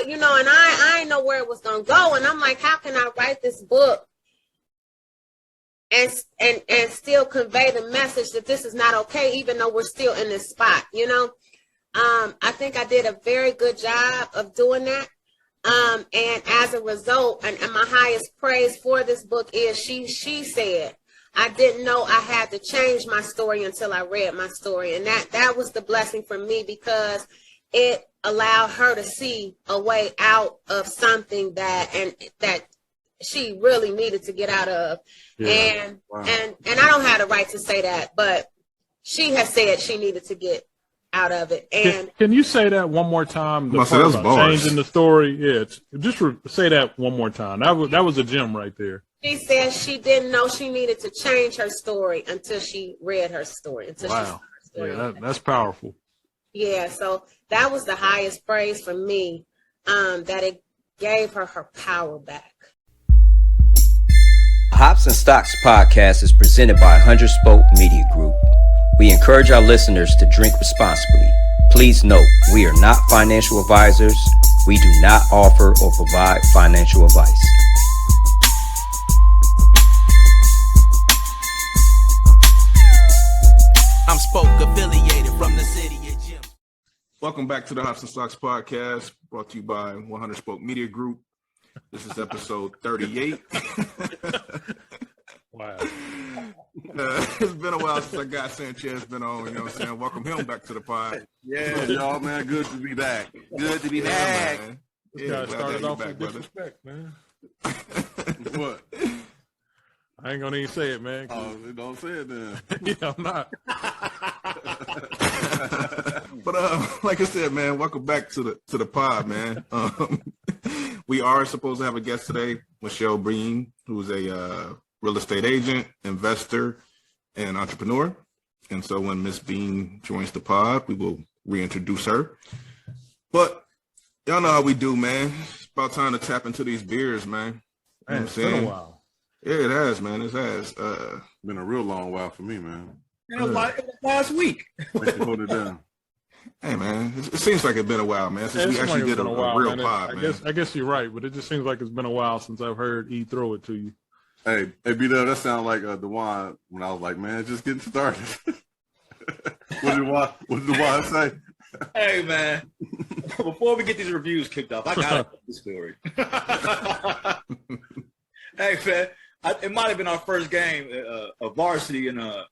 you know, and I didn't know where it was gonna go, and I'm like, how can I write this book and still convey the message that this is not okay, even though we're still in this spot, you know? I think I did a very good job of doing that. And as a result, and my highest praise for this book is she said, I didn't know I had to change my story until I read my story. And that was the blessing for me, because it allowed her to see a way out of something that she really needed to get out of. Yeah. And I don't have the right to say that, but she has said she needed to get out of it. And can you say that one more time? The part about changing the story. Yeah, just say that one more time. That was a gem right there. She said she didn't know she needed to change her story until she read her story. Until she saw her story. Yeah, that's powerful. Yeah, so that was the highest praise for me, that it gave her power back. Hops and Stocks podcast is presented by 100 Spoke Media Group. We encourage our listeners to drink responsibly. Please note, we are not financial advisors. We do not offer or provide financial advice. I'm Spoke affiliated from the city of Jim. Welcome back to the Hops and Stocks podcast, brought to you by 100 Spoke Media Group. This is episode 38. Wow. It's been a while since I got Sanchez been on, you know what I'm saying? Welcome him back to the pod. Yeah, y'all, man. Good to be back. Good to be back. Man. This guy started off with disrespect, man. What? I ain't gonna even say it, man. Oh, don't say it then. Yeah, I'm not. But like I said, man, welcome back to the pod, man. We are supposed to have a guest today, Michelle Bean, who's a real estate agent, investor, and entrepreneur. And so when Miss Bean joins the pod, we will reintroduce her. But y'all know how we do, man. It's about time to tap into these beers, man. You know It's been a while. Yeah, it has, man. It has. Been a real long while for me, man. It was like last week. Thanks for holding it down. Hey, man, it seems like it's been a while, man, since we actually did a real pod, man. I guess you're right, but it just seems like it's been a while since I've heard E throw it to you. Hey, B-Dub, that sounds like the wine when I was like, man, it's just getting started. What did the wine say? Hey, man, before we get these reviews kicked off, I got to tell the story. Hey, man, it might have been our first game of varsity in our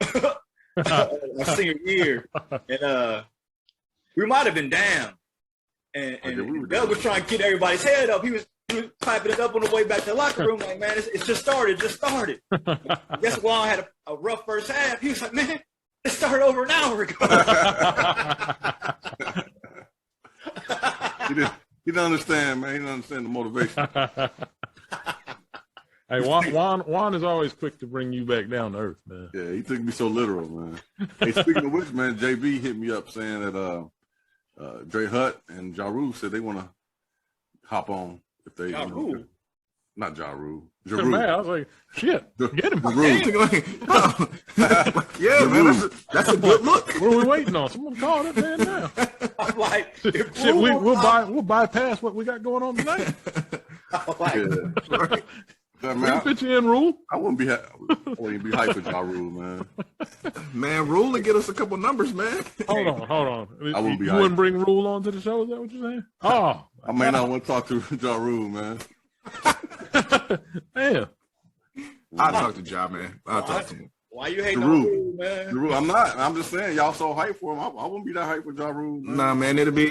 senior year, and we might have been down. And Doug was trying to get everybody's head up. He was piping it up on the way back to the locker room, like, man, it's just started. Guess Juan had a rough first half. He was like, man, it started over an hour ago. He didn't understand, man. He didn't understand the motivation. Hey, Juan is always quick to bring you back down to earth, man. Yeah, he took me so literal, man. Hey, speaking of which, man, JB hit me up saying that Dre Hutt and Ja Rule said they want to hop on if they. Ja Rule? Not Ja Rule. Ja Rule. Man, I was like, shit, get him. Yeah, man, that's a good look. What are we waiting on? Someone call that man now. I'm like, shit, we'll bypass what we got going on tonight. I'm like, yeah. Right. Man, fit you in, Rule. I wouldn't be hyped for Ja Rule, man. Man, Rule to get us a couple numbers, man. Hold on. I wouldn't be you wouldn't bring Rule onto the show? Is that what you're saying? Oh, I may not want to talk to Ja Rule, man. Damn. I'll talk to Ja, man. I'll talk to him. Why you hating on Rule, man? Ja Rule, I'm not. I'm just saying, y'all so hyped for him. I wouldn't be that hyped for Ja Rule. Man. Nah, man, it'll be.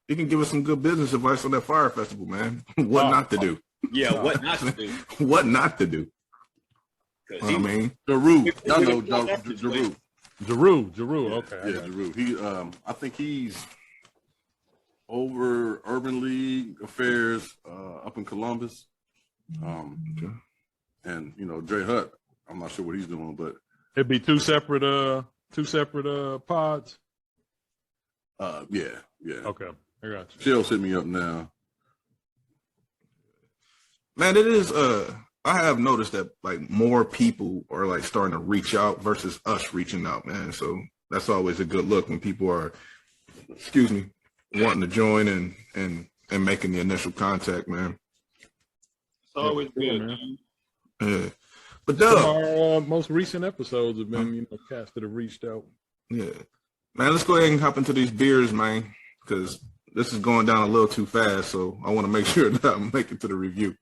You can give us some good business advice on that fire festival, man. What not to do. Yeah, what not to do. What not to do. I mean, Jeru. Y'all know Jeru. Jeru. Okay. Yeah, Jeru. He, I think he's over Urban League affairs up in Columbus. Okay. And Dre Hutt. I'm not sure what he's doing, but it'd be two separate pods. Yeah. Okay, I got you. Shell's hit me up now. Man, it is. I have noticed that like more people are like starting to reach out versus us reaching out, man. So that's always a good look when people are, wanting to join and and making the initial contact, man. It's always good, man. Yeah. But Doug, our most recent episodes have been, cats that have reached out. Yeah. Man, let's go ahead and hop into these beers, man, because this is going down a little too fast, so I want to make sure that I'm making it to the review.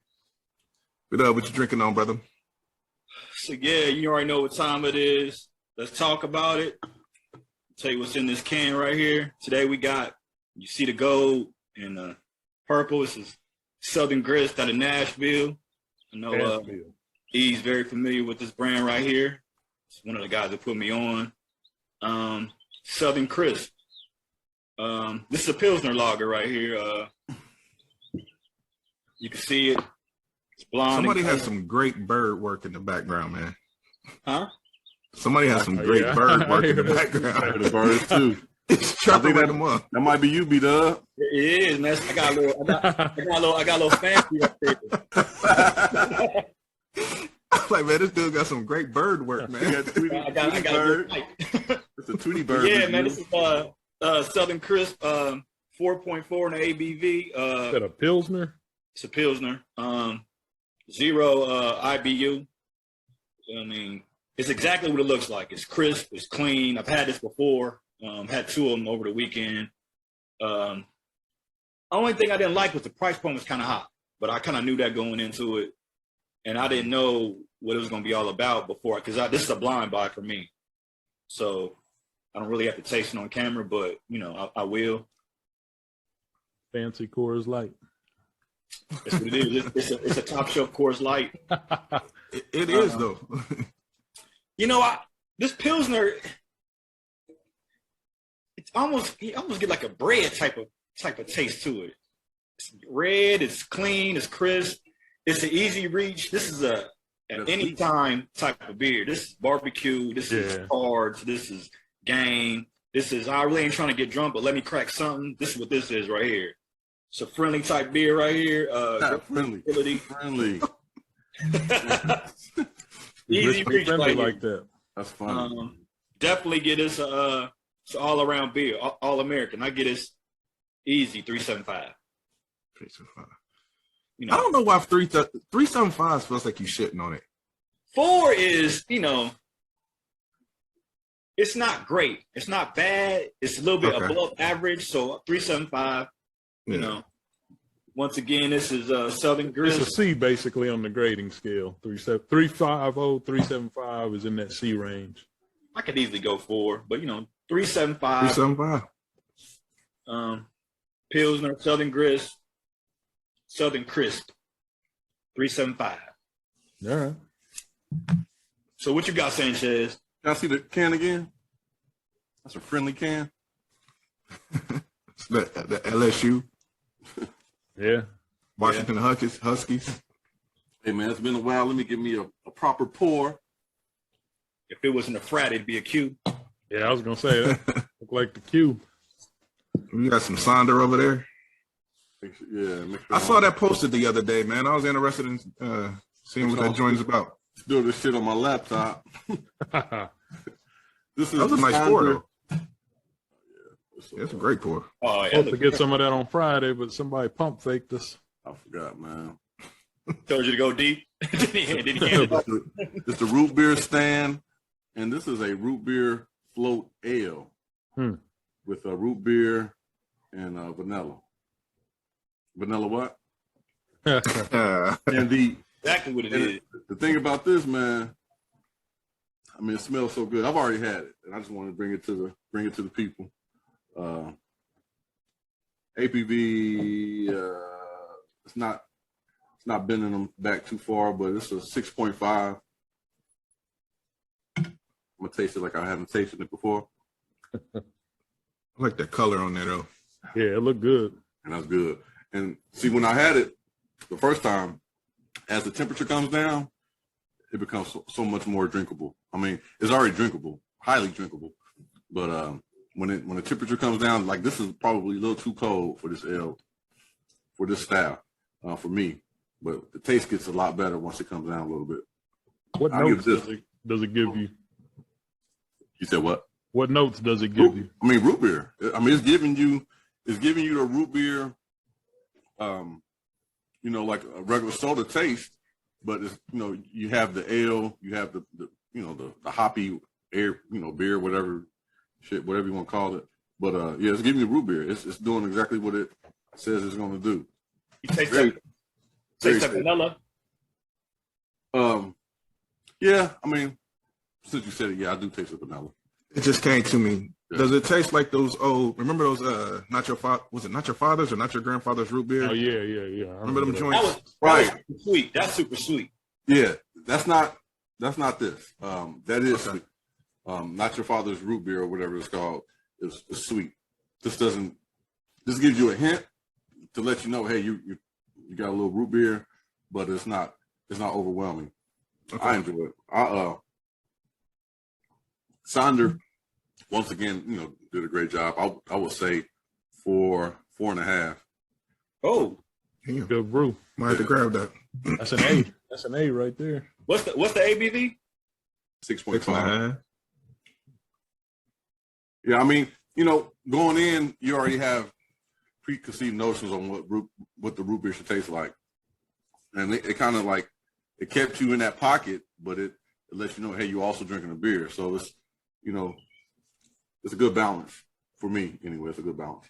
But what you drinking on, brother? So, yeah, you already know what time it is. Let's talk about it. I'll tell you what's in this can right here. Today we got, you see the gold and the purple. This is Southern Grist out of Nashville. I know he's very familiar with this brand right here. It's one of the guys that put me on. Southern Crisp. This is a Pilsner lager right here. You can see it. It's blonde. Somebody has some great bird work in the background, man. Huh? Somebody has some great bird work in the background. The birds too. It's chopping them up. That might be you, B-Dub. It is, man. I got a little fancy up there. Like, man, this dude got some great bird work, man. I got a It's a Tweety bird. Yeah, man. This is Southern Crisp, 4.4 in the ABV. Is that a Pilsner? It's a Pilsner. 0 IBU. I mean, it's exactly what it looks like. It's crisp. It's clean. I've had this before. Had 2 of them over the weekend. Only thing I didn't like was the price point was kind of high, but I kind of knew that going into it, and I didn't know what it was going to be all about before, because this is a blind buy for me, so I don't really have to taste it on camera, but I will. Fancy Coors Light. That's what it is. It's a top shelf Coors Light. It is though. This Pilsner, you almost get like a bread type of taste to it. It's red, it's clean, it's crisp, it's an easy reach. This is an anytime type of beer. This is barbecue, this is cards, this is game. This is, I really ain't trying to get drunk, but let me crack something. This is what this is right here. It's a friendly type beer right here. Friendly. Easy reach like that. That's fun. Definitely get us it's all around beer, all American. I get us easy 375. 375. I don't know why 375 feels like you shitting on it. 4 is, it's not great. It's not bad. It's a little bit above average. So 375. Once again, this is Southern Grist. It's a C basically on the grading scale. 350, 375 is in that C range. I could easily go 4, but 375. 375. Pilsner, Southern Grist, Southern Crisp, 375. All right. So what you got, Sanchez? Can I see the can again? That's a friendly can. the LSU. Yeah. Washington Huskies. Hey, man, it's been a while. Let me give me a proper pour. If it wasn't a frat, it'd be a Q. Yeah, I was going to say that. Look like the Q. We got some Sonder over there. Yeah. I saw that posted the other day, man. I was interested in seeing what that joint is about. Doing this shit on my laptop. This is a nice pour, though. Yeah, it's a great pour. Oh, yeah. Supposed to get some of that on Friday, but somebody pump faked us. I forgot, man. Told you to go deep. Did he It's the root beer stand, and this is a root beer float ale with a root beer and vanilla. Vanilla what? And exactly what it is. The thing about this, man, I mean, it smells so good. I've already had it, and I just want to bring it to the people. APV, it's not bending them back too far, but it's a 6.5. I'm gonna taste it like I haven't tasted it before. I like the color on there though. Yeah, it looked good. And that's good. And see, when I had it the first time, as the temperature comes down, it becomes so much more drinkable. I mean, it's already drinkable, highly drinkable, but when the temperature comes down, like this is probably a little too cold for this ale, for this style, for me. But the taste gets a lot better once it comes down a little bit. What notes does it give you? You said what? What notes does it give you? I mean, root beer. I mean, it's giving you the root beer you know, like a regular soda taste, but it's, you know, you have the ale, you have the you know, the hoppy air, you know, beer, whatever shit, whatever you want to call it. But yeah, it's giving you root beer. It's doing exactly what it says it's going to do. You taste that vanilla? Yeah, I mean, since you said it, yeah, I do taste the vanilla. It just came to me. Yeah. Does it taste like those old? Remember those? Not your father? Was it not your father's or not your grandfather's root beer? Oh yeah. Remember them joints? That was super sweet. That's super sweet. Yeah, that's not this. That is sweet. Not your father's root beer or whatever it's called. It's sweet. This gives you a hint to let you know, hey, you got a little root beer, but it's not overwhelming. Okay. I enjoy it. Sonder, once again, you know, did a great job. I would say 4.5. Oh, good brew. Might have to grab that. That's an A. That's an A right there. What's the ABV? 6.5. Yeah, I mean, you know, going in, you already have preconceived notions on what the root beer should taste like, and it kind of like it kept you in that pocket, but it lets you know, hey, you're also drinking a beer. So it's, you know, it's a good balance for me anyway. It's a good balance.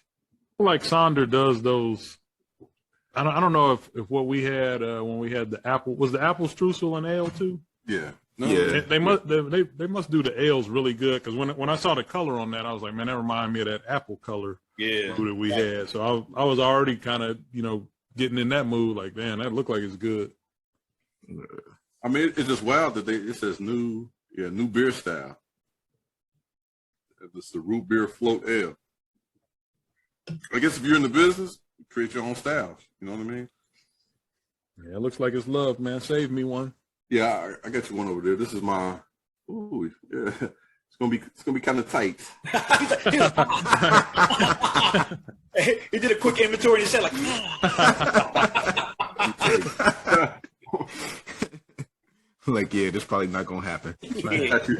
Like Sonder does those. I don't know if what we had when we had the apple was the apple streusel and ale too. Yeah. No, yeah. They must do the ales really good, because when I saw the color on that, I was like, man, that reminded me of that apple color that we had. So I was already kind of, you know, getting in that mood. Like, man, that looked like it's good. I mean, it's just wild that it says new beer style. It's the root beer float ale. I guess if you're in the business, you create your own styles. You know what I mean? Yeah, it looks like it's love, man. Save me one. Yeah, I got you one over there. This is my. Ooh, yeah. It's gonna be kind of tight. He did a quick inventory and he said like. Like, yeah, this probably not gonna happen.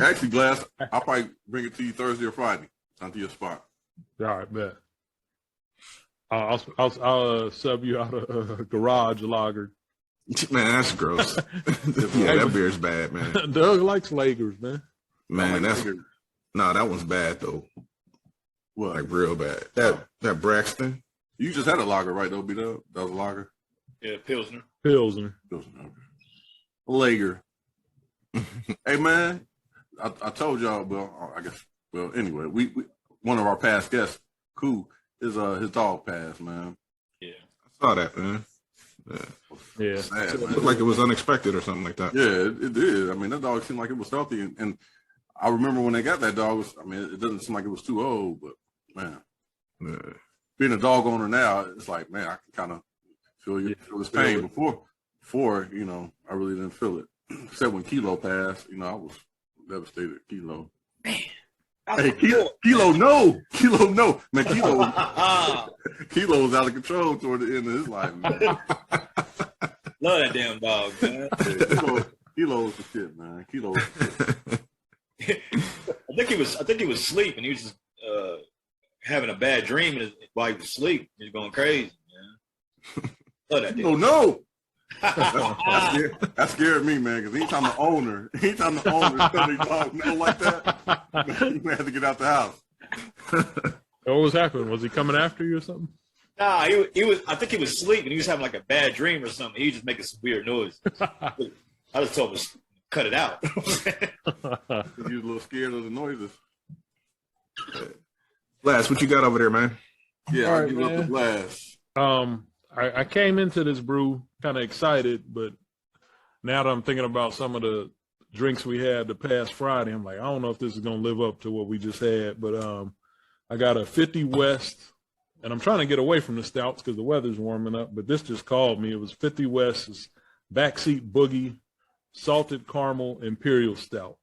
Actually, Glass, I'll probably bring it to you Thursday or Friday. Onto your spot. All right, bet. I'll sub you out a garage lager. Man, that's gross. Yeah, that beer's bad, man. Doug likes lagers, man. Man, that one's bad though. What? Like real bad. That Braxton. You just had a lager, right? Though, B-Dub? That was a lager. Yeah, Pilsner. Okay. Lager. Hey, man, I told y'all. Well, anyway, we one of our past guests, Cool, is his dog passed, man. Yeah, I saw that, man. Yeah. Sad, it looked like it was unexpected or something like that. Yeah, it did. I mean, that dog seemed like it was healthy, and I remember when they got that dog. It doesn't seem like it was too old, but man, being a dog owner now, it's like, man, I can kind of feel this pain. Before, you know, I really didn't feel it. Except when Kilo passed, you know, I was devastated. Kilo. Man. Hey, Kilo, no, man, Kilo was out of control toward the end of his life, man. Love that damn dog, man. Kilo was the shit, man. Kilo was the shit. I think he was asleep, and he was just having a bad dream while he was asleep. He was going crazy, man. Love that damn no. That scared me, man, because anytime the owner tells me dog no like that, you may have to get out the house. What was happening? Was he coming after you or something? Nah, he was. I think he was asleep and he was having like a bad dream or something. He was just making some weird noise. I just told him to cut it out. He was a little scared of the noises. Glass, what you got over there, man? Yeah, I'll give up the glass. I came into this brew kind of excited, but now that I'm thinking about some of the drinks we had the past Friday, I'm like, I don't know if this is going to live up to what we just had, but I got a 50 West, and I'm trying to get away from the stouts because the weather's warming up, but this just called me. It was 50 West's Backseat Boogie Salted Caramel Imperial Stout.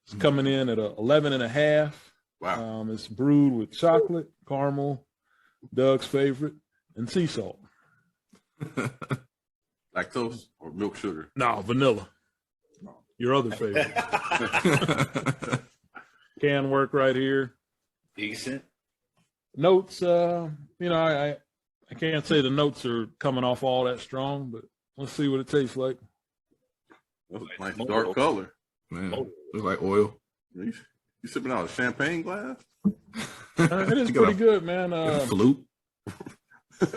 It's coming in at 11.5. Wow. It's brewed with chocolate, caramel, Doug's favorite, and sea salt. Lactose or milk sugar? No, vanilla. Your other favorite. Can work right here. Decent. Notes, you know, I can't say the notes are coming off all that strong, but let's see what it tastes like. That's a nice dark color. Man, it's like oil. You sipping out a champagne glass? It is pretty good, man. Flute.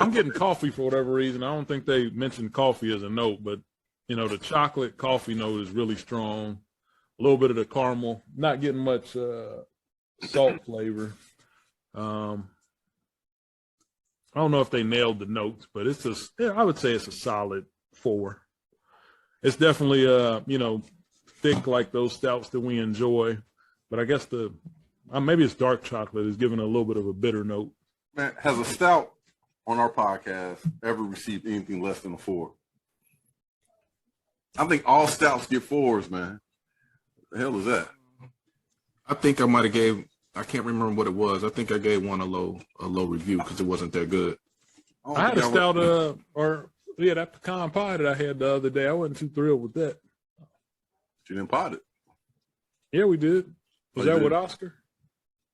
I'm getting coffee for whatever reason. I don't think they mentioned coffee as a note, but you know, the chocolate coffee note is really strong. A little bit of the caramel, not getting much salt flavor. I don't know if they nailed the notes, but I would say it's a solid 4. It's definitely you know, thick like those stouts that we enjoy, but I guess maybe it's dark chocolate is giving a little bit of a bitter note. Man, has a stout on our podcast ever received anything less than a 4? I think all stouts get 4s, man. The hell is that? I think I might have I can't remember what it was. I think I gave one a low review because it wasn't that good. I had a stout, that pecan pie that I had the other day. I wasn't too thrilled with that. You didn't pot it? Yeah, we did. Was that with Oscar?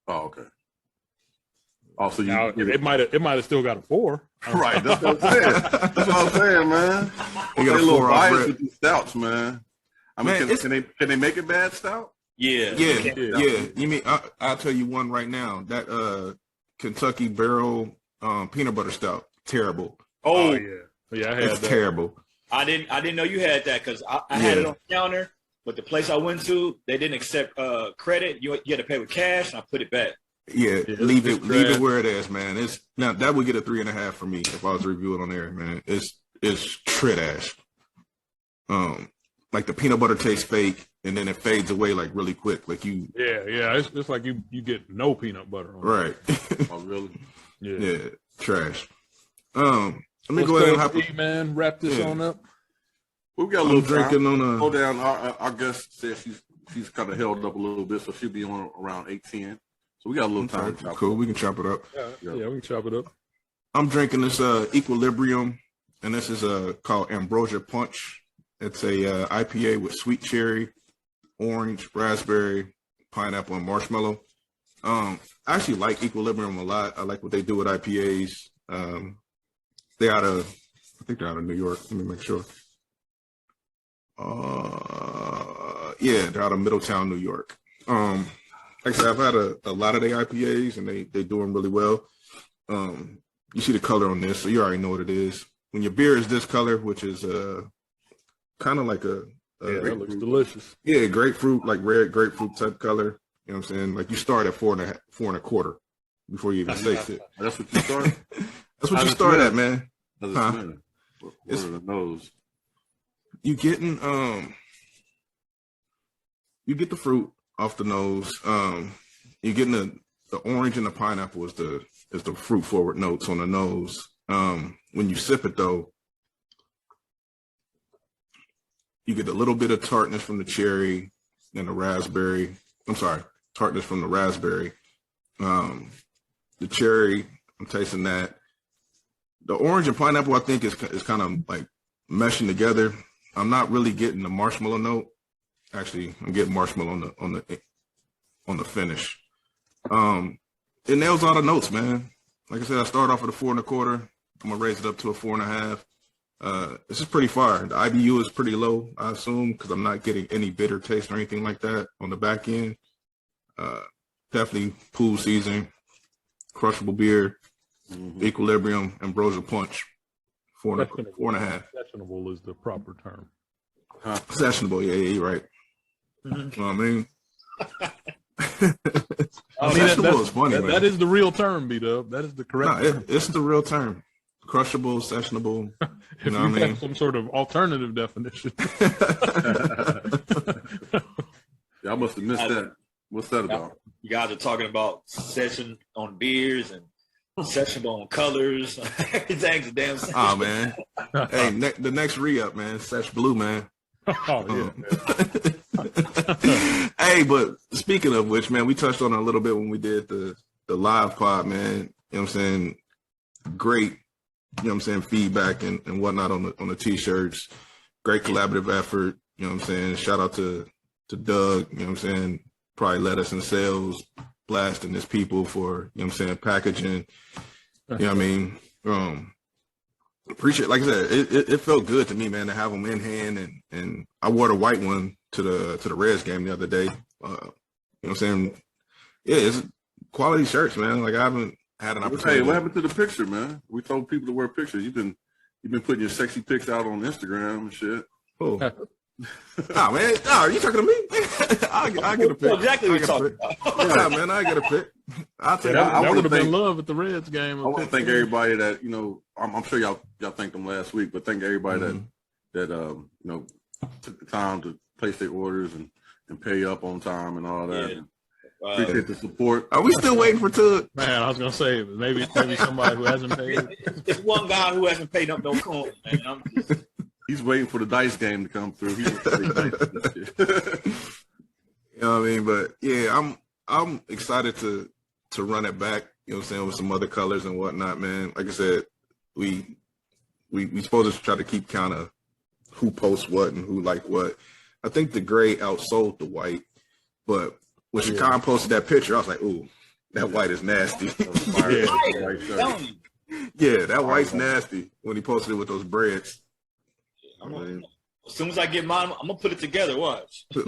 Oh, okay. Oh, so it might have still got a 4. Right, that's what I'm saying. That's what I'm saying, man. You got a 4 little off bias red. with these stouts, man. I mean, can they make it bad stout? Yeah. You mean I'll tell you one right now. That Kentucky Barrel peanut butter stout, terrible. Oh yeah, I had It's that. terrible. I didn't know you had that because I had it on the counter, but the place I went to, they didn't accept credit. You had to pay with cash, and I put it back. Yeah, leave it where it is, man. Now that would get a 3.5 for me if I was reviewing on there, man. It's trash. Like the peanut butter tastes fake, and then it fades away like really quick. Like you. Yeah. It's like you get no peanut butter on it. Right. Oh, really? Yeah. Trash. Let me go ahead and hop man. Wrap this on up. We got a little drinking time. on a. Go down. Our guest says she's kind of held up a little bit, so she'll be on around 8:10. So we got a little time. Cool. We can chop it up. Yeah, we can chop it up. I'm drinking this Equilibrium, and this is called Ambrosia Punch. It's a IPA with sweet cherry, orange, raspberry, pineapple, and marshmallow. I actually like Equilibrium a lot. I like what they do with IPAs. I think they're out of New York. Let me make sure. Yeah, they're out of Middletown, New York. Like I said, I've had a lot of their IPAs, and they do them really well. You see the color on this, so you already know what it is. When your beer is this color, which is kind of like that looks delicious. Yeah, grapefruit, like red grapefruit type color. You know what I'm saying? Like you start at 4.25 before you even taste it. That's what you start? That's what you start at, man. What are the nose? You get the fruit off the nose. You're getting the orange and the pineapple is the fruit forward notes on the nose. When you sip it though, you get a little bit of tartness from the cherry and the raspberry. I'm sorry, tartness from the raspberry. The cherry, I'm tasting that. The orange and pineapple, I think, is kind of like meshing together. I'm not really getting the marshmallow note. Actually, I'm getting marshmallow on the finish. It nails all the notes, man. Like I said, I started off with a 4.25. I'm gonna raise it up to a 4.5. This is pretty fire. The IBU is pretty low, I assume, because I'm not getting any bitter taste or anything like that on the back end. Definitely pool season, crushable beer, Equilibrium, Ambrosia Punch, 4.5. Sessionable is the proper term. Sessionable, yeah, you're right. You know what I mean? Sessionable is funny, man. That is the real term, B-Dub. That is the correct term. It's the real term. Crushable, sessionable. You know what I mean? Some sort of alternative definition. Yeah, I must have missed that. What's that about? You guys are talking about session on beers and sessionable on colors. Everything's a damn session. Oh, man. Hey, the next re-up, man. Sesh Blue, man. Oh, yeah. Hey, but speaking of which, man, we touched on it a little bit when we did the live pod, man. You know what I'm saying? Great, you know what I'm saying, feedback and whatnot on the t-shirts. Great collaborative effort. You know what I'm saying? Shout out to Doug, you know what I'm saying? Probably led us in sales, blasting his people for, you know what I'm saying, packaging. You know what I mean? Appreciate, like I said, it felt good to me, man, to have them in hand, and I wore the white one to the Reds game the other day. You know what I'm saying? Yeah, it's quality shirts, man. Like I haven't had an opportunity. Hey, what happened to the picture, man? We told people to wear pictures. You've been putting your sexy pics out on Instagram and shit. Oh. Oh man, are you talking to me? I get a pic. Exactly what you're talking about. Yeah, man, I get a pic. I'll take That it. would have been love at the Reds game. I want to thank everybody that, you know, I'm sure y'all thanked them last week, but thank everybody that you know, took the time to place their orders and pay up on time and all that. Yeah. Appreciate the support. Are we still waiting for Tug? Man, I was gonna say maybe somebody who hasn't paid. It's one guy who hasn't paid up no coin, man. He's waiting for the dice game to come through. He's You know what I mean? But yeah, I'm excited to run it back, you know what I'm saying, with some other colors and whatnot, man. Like I said, we supposed to try to keep count of who posts what and who like what. I think the gray outsold the white, but when Chacon posted that picture, I was like, ooh, that white is nasty. Yeah, that white's nasty when he posted it with those breads. As soon as I get mine, I'm gonna put it together. Watch. Yeah,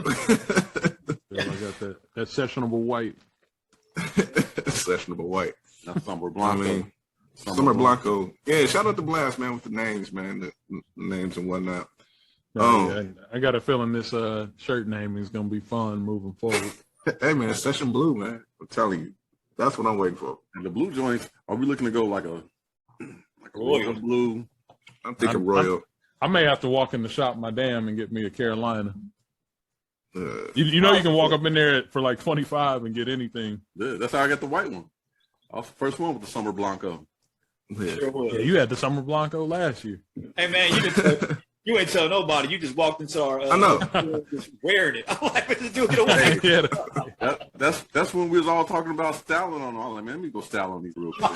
I got that sessionable white. Sessionable white. That's Summer Blanco. I mean, Summer Blanco. Yeah, shout out to Blast, man, with the names, man, the names and whatnot. I got a feeling this shirt naming is gonna be fun moving forward. Hey, man, Session Blue, man. I'm telling you, that's what I'm waiting for. And the blue joints, are we looking to go like a royal blue? I'm thinking royal. I may have to walk in the shop my damn and get me a Carolina. You know you can walk up in there for like 25 and get anything. Yeah, that's how I got the white one. I was the first one with the Summer Blanco. Yeah. Yeah, you had the Summer Blanco last year. Hey man, you ain't tell nobody. You just walked into our. I know. Just wearing it. I'm like, let's do it away. Yeah. That's when we was all talking about styling on. I'm like, man, let me go style on these real quick.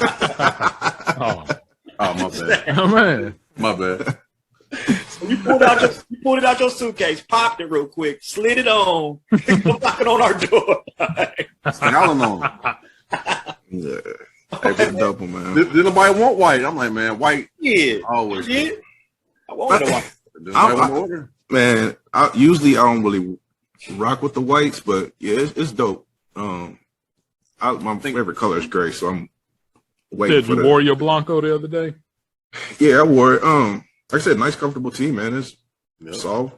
Oh, my bad. oh man. My bad. So you pulled it out your suitcase, popped it real quick, slid it on, knocking on our door. Styling on. Yeah. Hey, been double, man. Did nobody want white? I'm like, man, white. Yeah. Always. Yeah. I wanted a white. Does anybody want to order? Man, usually I don't really rock with the whites, but yeah, it's dope. My favorite color is gray, so I'm waiting for you wore your Blanco the other day? Yeah, I wore it. Like I said, nice, comfortable tee, man. It's soft.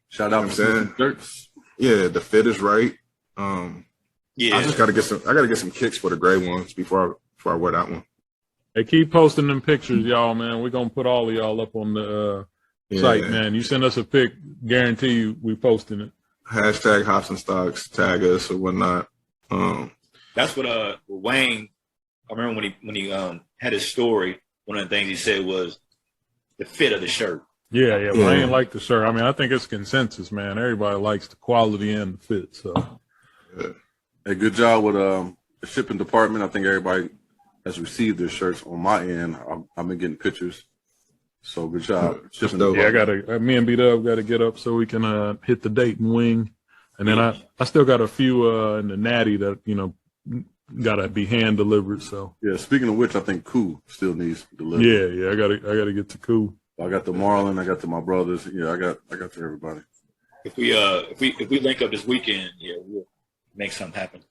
Shout out to saying shirts. Yeah, the fit is right. Yeah. I just gotta get some kicks for the gray ones before I wear that one. Hey, keep posting them pictures, y'all, man. We're gonna put all of y'all up on the site, man. You send us a pic, guarantee you we posting it. Hashtag Hops and Stocks, tag us or whatnot. That's what Wayne. I remember when he had his story. One of the things he said was the fit of the shirt. Yeah. Wayne liked the shirt. I mean, I think it's consensus, man. Everybody likes the quality and the fit. So, Hey, good job with the shipping department. I think everybody has received their shirts on my end. I've been getting pictures. So good job. Yeah, me and B-Dub got to get up so we can hit the date and wing. And then I still got a few in the natty that, you know, got to be hand delivered. So yeah, speaking of which, I think Koo still needs delivery. Yeah, I gotta get to Koo. I got to Marlon, I got to my brothers. Yeah, I got to everybody. If we link up this weekend, yeah, we'll make something happen.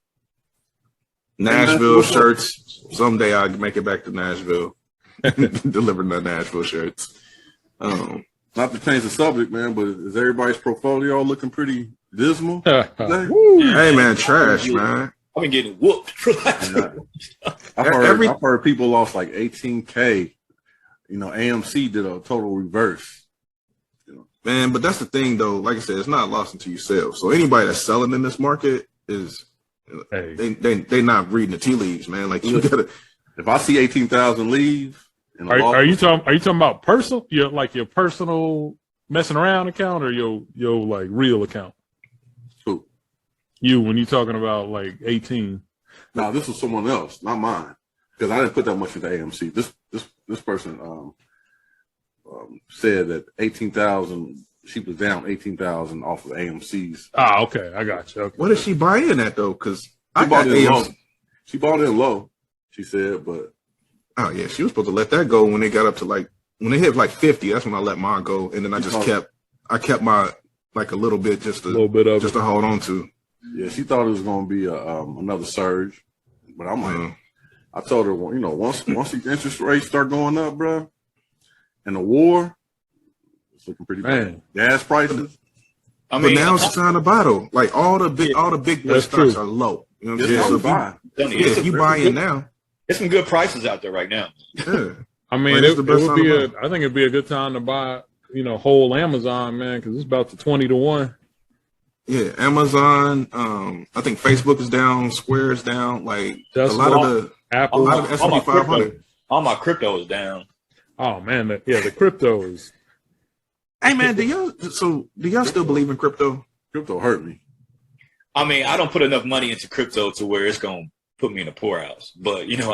Nashville shirts. Someday I'll make it back to Nashville. Delivering the Nashville shirts. Not to change the subject, man, but is everybody's portfolio looking pretty dismal? Hey, man, trash, man. I've been getting whooped for that. I've heard people lost like 18K. You know, AMC did a total reverse. You know. Man, but that's the thing, though. Like I said, it's not lost until you sell. So anybody that's selling in this market is they not reading the tea leaves, man. Like you gotta. If I see 18,000 leave, are you talking about personal? Your personal messing around account or your like real account? Who? You when you talking about like 18? No, this was someone else, not mine, because I didn't put that much into AMC. This person said that 18,000. She was down 18,000 off of AMC's. Ah, okay, I got you. Okay. What did she buy in at though? Because I bought it low. She bought it low. She said, but oh yeah, she was supposed to let that go when they got up to like when it hit like 50, that's when I let mine go, and then I just kept my like a little bit just to hold on to. Yeah, she thought it was gonna be another surge, but I'm like, I told her, you know, once the interest rates start going up, bro, and the war, it's looking pretty bad. Gas prices. I mean, but now it's the time to buy though. Like all the big boy stocks are low. You know what I'm saying? So if you buy in now, there's some good prices out there right now. Yeah. I mean, I think it'd be a good time to buy, you know, whole Amazon, man, because it's about to 20 to 1. Yeah, Amazon. I think Facebook is down, Square is down. Like a lot of the S&P 500. All my crypto is down. Oh man, the crypto is. Hey man, do y'all still believe in crypto? Crypto hurt me. I mean, I don't put enough money into crypto to where it's gonna put me in a poorhouse. But you know,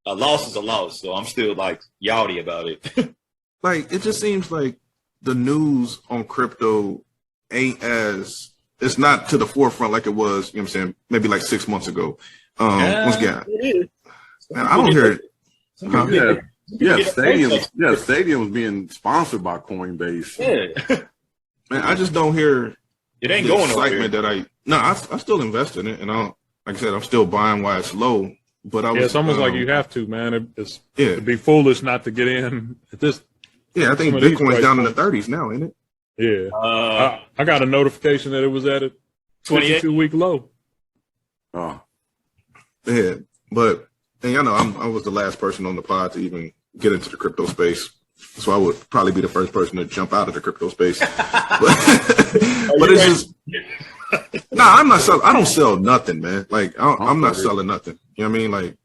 a loss is a loss, so I'm still like yawdy about it. Like it just seems like the news on crypto it's not to the forefront like it was, you know what I'm saying, maybe like 6 months ago. Once again, man, I don't hear it. Stadiums being sponsored by Coinbase. Yeah. Man, I just don't hear it ain't the going excitement nowhere. I still invest in it, and like I said, I'm still buying while it's low. But it's almost like you have to, man. It'd be foolish not to get in at this. Yeah, I think Bitcoin's down in the 30s now, isn't it? Yeah. I got a notification that it was at a 22-week low. Oh. Yeah, but y'all know I was the last person on the pod to even get into the crypto space, so I would probably be the first person to jump out of the crypto space. But it's just I'm not selling. I don't sell nothing, man. Like I'm not selling nothing. You know what I mean? Like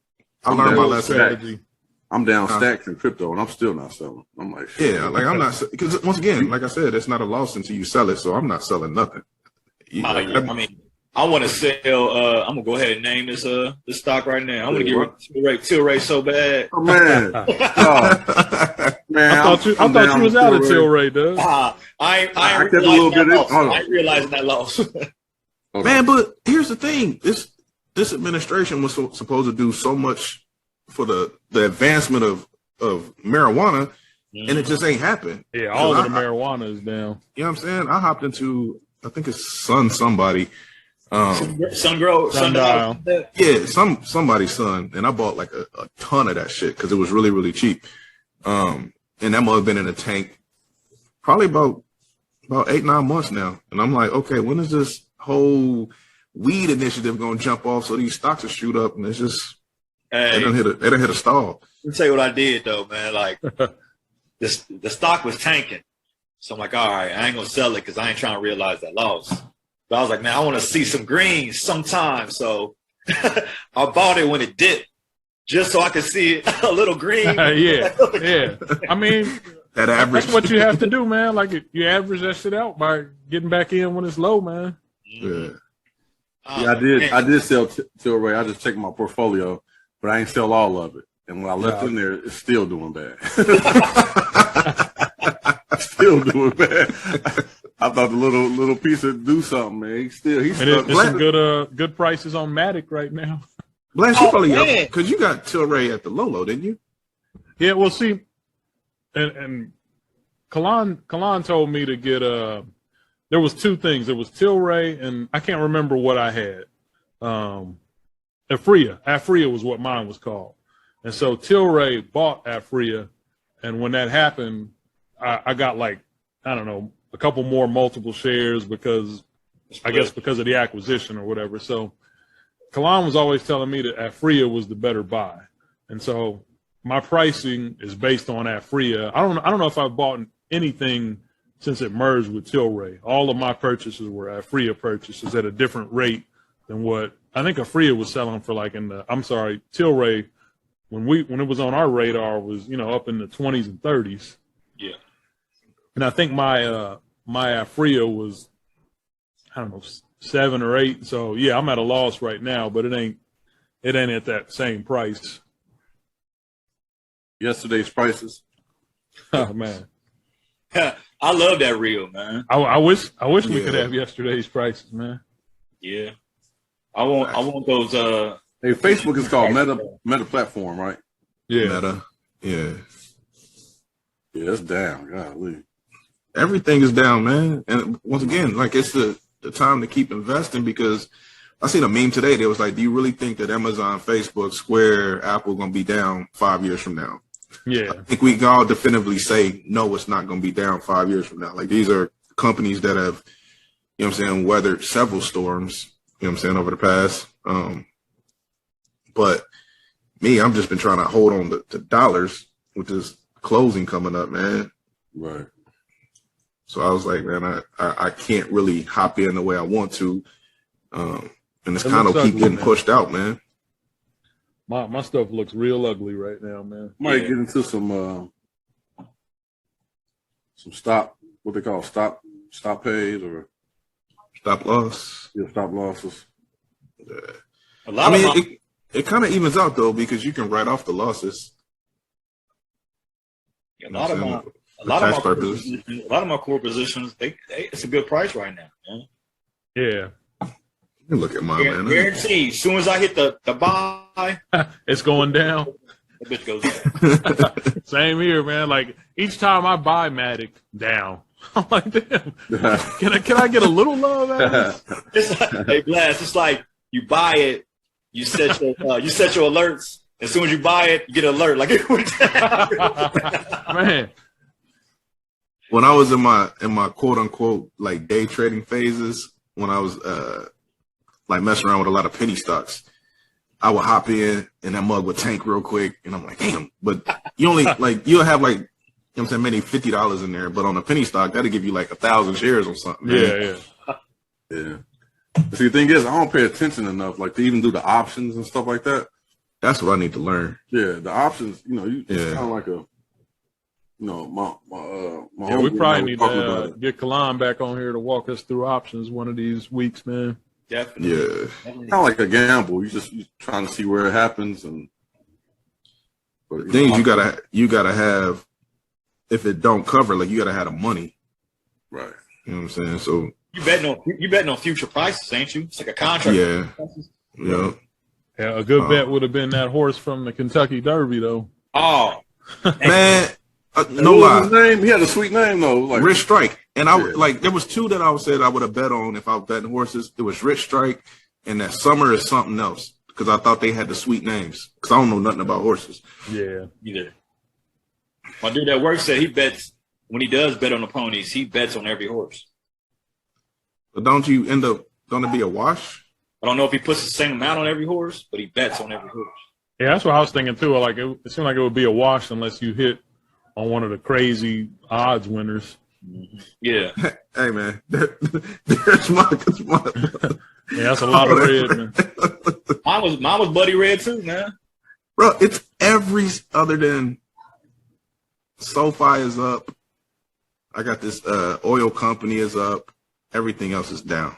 I learned my lesson. I'm down stacks in crypto, and I'm still not selling. I'm like, yeah, like I'm not, because once again, like I said, it's not a loss until you sell it. So I'm not selling nothing. I mean, I want to sell. I'm gonna go ahead and name this stock right now. I'm gonna get Tilray so bad. Oh man, man! I thought you was out of Tilray, dude. I kept a little bit. I ain't realizing that loss. Man, but here's the thing: this administration was supposed to do so much for the advancement of marijuana, and it just ain't happened. Yeah, all of the marijuana is down. You know what I'm saying? I hopped into, I think it's somebody. Sundial. Yeah, somebody's son, and I bought like a ton of that shit because it was really, really cheap. And that must have been in a tank probably about 8-9 months now. And I'm like, okay, when is this whole weed initiative gonna jump off so these stocks will shoot up? And it's just they don't hit a stall. Let me tell you what I did though, man. Like the stock was tanking. So I'm like, all right, I ain't gonna sell it because I ain't trying to realize that loss. But I was like, man, I want to see some greens sometime. So I bought it when it dipped, just so I could see it a little green. Yeah. I mean, that average. That's what you have to do, man. Like you average that shit out by getting back in when it's low, man. Yeah. I did sell Tilray. I just checked my portfolio, but I ain't sell all of it. And when I left in there, it's still doing bad. Still doing bad. I thought the little piece would do something, man. He's some good prices on Matic right now. Blanche, you probably up because you got Tilray at the low, didn't you? Yeah, well, see, and Kalan told me to get there was two things. There was Tilray, and I can't remember what I had. Afria was what mine was called. And so Tilray bought Afria, and when that happened, I got like, I don't know, a couple more multiple shares because of the acquisition or whatever. So Kalan was always telling me that Afria was the better buy. And so my pricing is based on Afria. I don't know if I've bought anything since it merged with Tilray. All of my purchases were Afria purchases at a different rate than what I think Afria was selling for, like Tilray when it was on our radar was, up in the 20s and 30s. Yeah. And I think my Afria was, I don't know, 7 or 8. So yeah, I'm at a loss right now, but it ain't at that same price. Yesterday's prices. Oh man. I love that reel, man. I wish we could have yesterday's prices, man. Yeah. I want those hey, Facebook is called Meta Platform, right? Yeah. Meta. Yeah. Yeah, it's down. Golly. Everything is down, man. And once again, like it's the time to keep investing, because I seen a meme today that was like, do you really think that Amazon, Facebook, Square, Apple going to be down 5 years from now? Yeah. I think we can all definitively say, no, it's not going to be down 5 years from now. Like these are companies that have, you know what I'm saying, weathered several storms, you know what I'm saying, over the past. But me, I'm just been trying to hold on to dollars with this closing coming up, man. Right. So I was like, man, I can't really hop in the way I want to. And it's kind of keep getting pushed out, man. My stuff looks real ugly right now, man. Might get into some stop, what they call stop pays or stop loss. Yeah, stop losses. Yeah. A lot of it kind of evens out though, because you can write off the losses. A lot of my core positions, it's a good price right now, man. Yeah. You look at mine, man. Guaranteed. As soon as I hit the buy, it's going down. The bitch goes down. Same here, man. Like each time I buy Matic, down. I'm like, damn. Can I get a little love out of this? It's like, hey, Blast. It's like you buy it, you set your alerts. As soon as you buy it, you get an alert. Like it went down. Man. When I was in my quote unquote like day trading phases, when I was like messing around with a lot of penny stocks, I would hop in and that mug would tank real quick, and I'm like, damn. But you only like you'll have like, you know what I'm saying, maybe $50 in there, but on a penny stock that'll give you like 1,000 shares or something. Man. Yeah. See, the thing is, I don't pay attention enough, like to even do the options and stuff like that. That's what I need to learn. Yeah, the options, it's kind of like a, my we probably need to get Kalan back on here to walk us through options one of these weeks, man. Definitely. Yeah. Kind of like a gamble. You're trying to see where it happens, but things you gotta have. If it don't cover, like you gotta have the money, right? You know what I'm saying? So you betting on future prices, ain't you? It's like a contract. Yeah. Yeah. Yeah, a good bet would have been that horse from the Kentucky Derby, though. Oh, man, no lie. His name? He had a sweet name though, like Rich Strike. And like there was two that I would say that I would have bet on if I was betting horses. It was Rich Strike and that Summer is something else, because I thought they had the sweet names. Because I don't know nothing about horses. Yeah, either. My dude at work said he bets when he does bet on the ponies. He bets on every horse. But don't you end up? Don't it be a wash? I don't know if he puts the same amount on every horse, but he bets on every horse. Yeah, that's what I was thinking too. Like it seemed like it would be a wash unless you hit on one of the crazy odds winners. Yeah. Hey man, there's my. Yeah, that's a lot of red, man. Mine was Buddy Red too, man. Bro, it's every other than SoFi is up. I got this oil company is up. Everything else is down.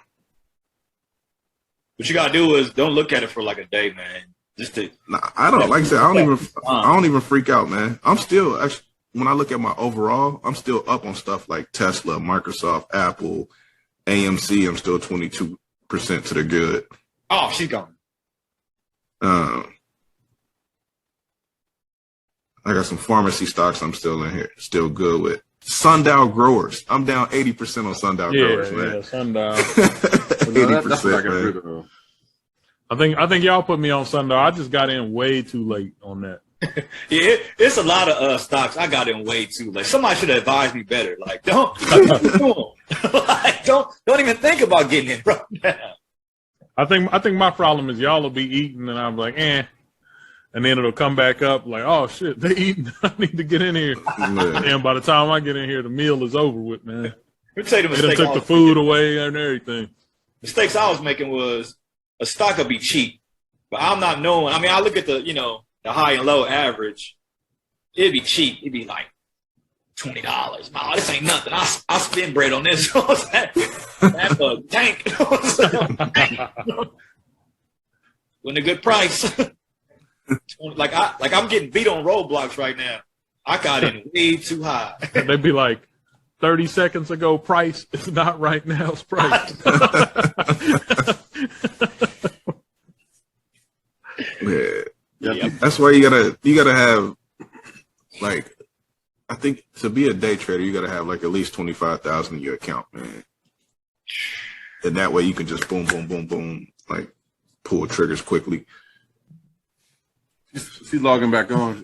What you gotta do is don't look at it for like a day, man. Just to I don't like I said. I don't even freak out, man. I'm still actually, when I look at my overall, I'm still up on stuff like Tesla, Microsoft, Apple, AMC. I'm still 22% to the good. Oh, she's gone. I got some pharmacy stocks I'm still in here, still good with. Sundial Growers. I'm down 80% on Sundial Growers, man. Yeah, Sundial. 80%, man. I think y'all put me on Sundial. I just got in way too late on that. Yeah, it's a lot of stocks. I got in way too late. Somebody should have advised me better. Like, don't even think about getting in right now. I think my problem is y'all will be eating and I'm like, and then it'll come back up like, oh shit, they eating. I need to get in here. And by the time I get in here, the meal is over with, man. Let me tell you the They mistake. done took the food away and everything. Mistakes I was making was a stock would be cheap, but I'm not knowing. I mean, I look at the high and low average. It'd be cheap. It'd be like $20. No, this ain't nothing. I spend bread on this. that tank. When a good price. Like I'm getting beat on roadblocks right now. I got in way too high. They'd be like, 30 seconds ago price is not right now's price. Yeah. That's why you gotta have like I think to be a day trader, you got to have like at least 25,000 in your account, man. And that way you can just boom, boom, boom, boom, like pull triggers quickly. She's logging back on.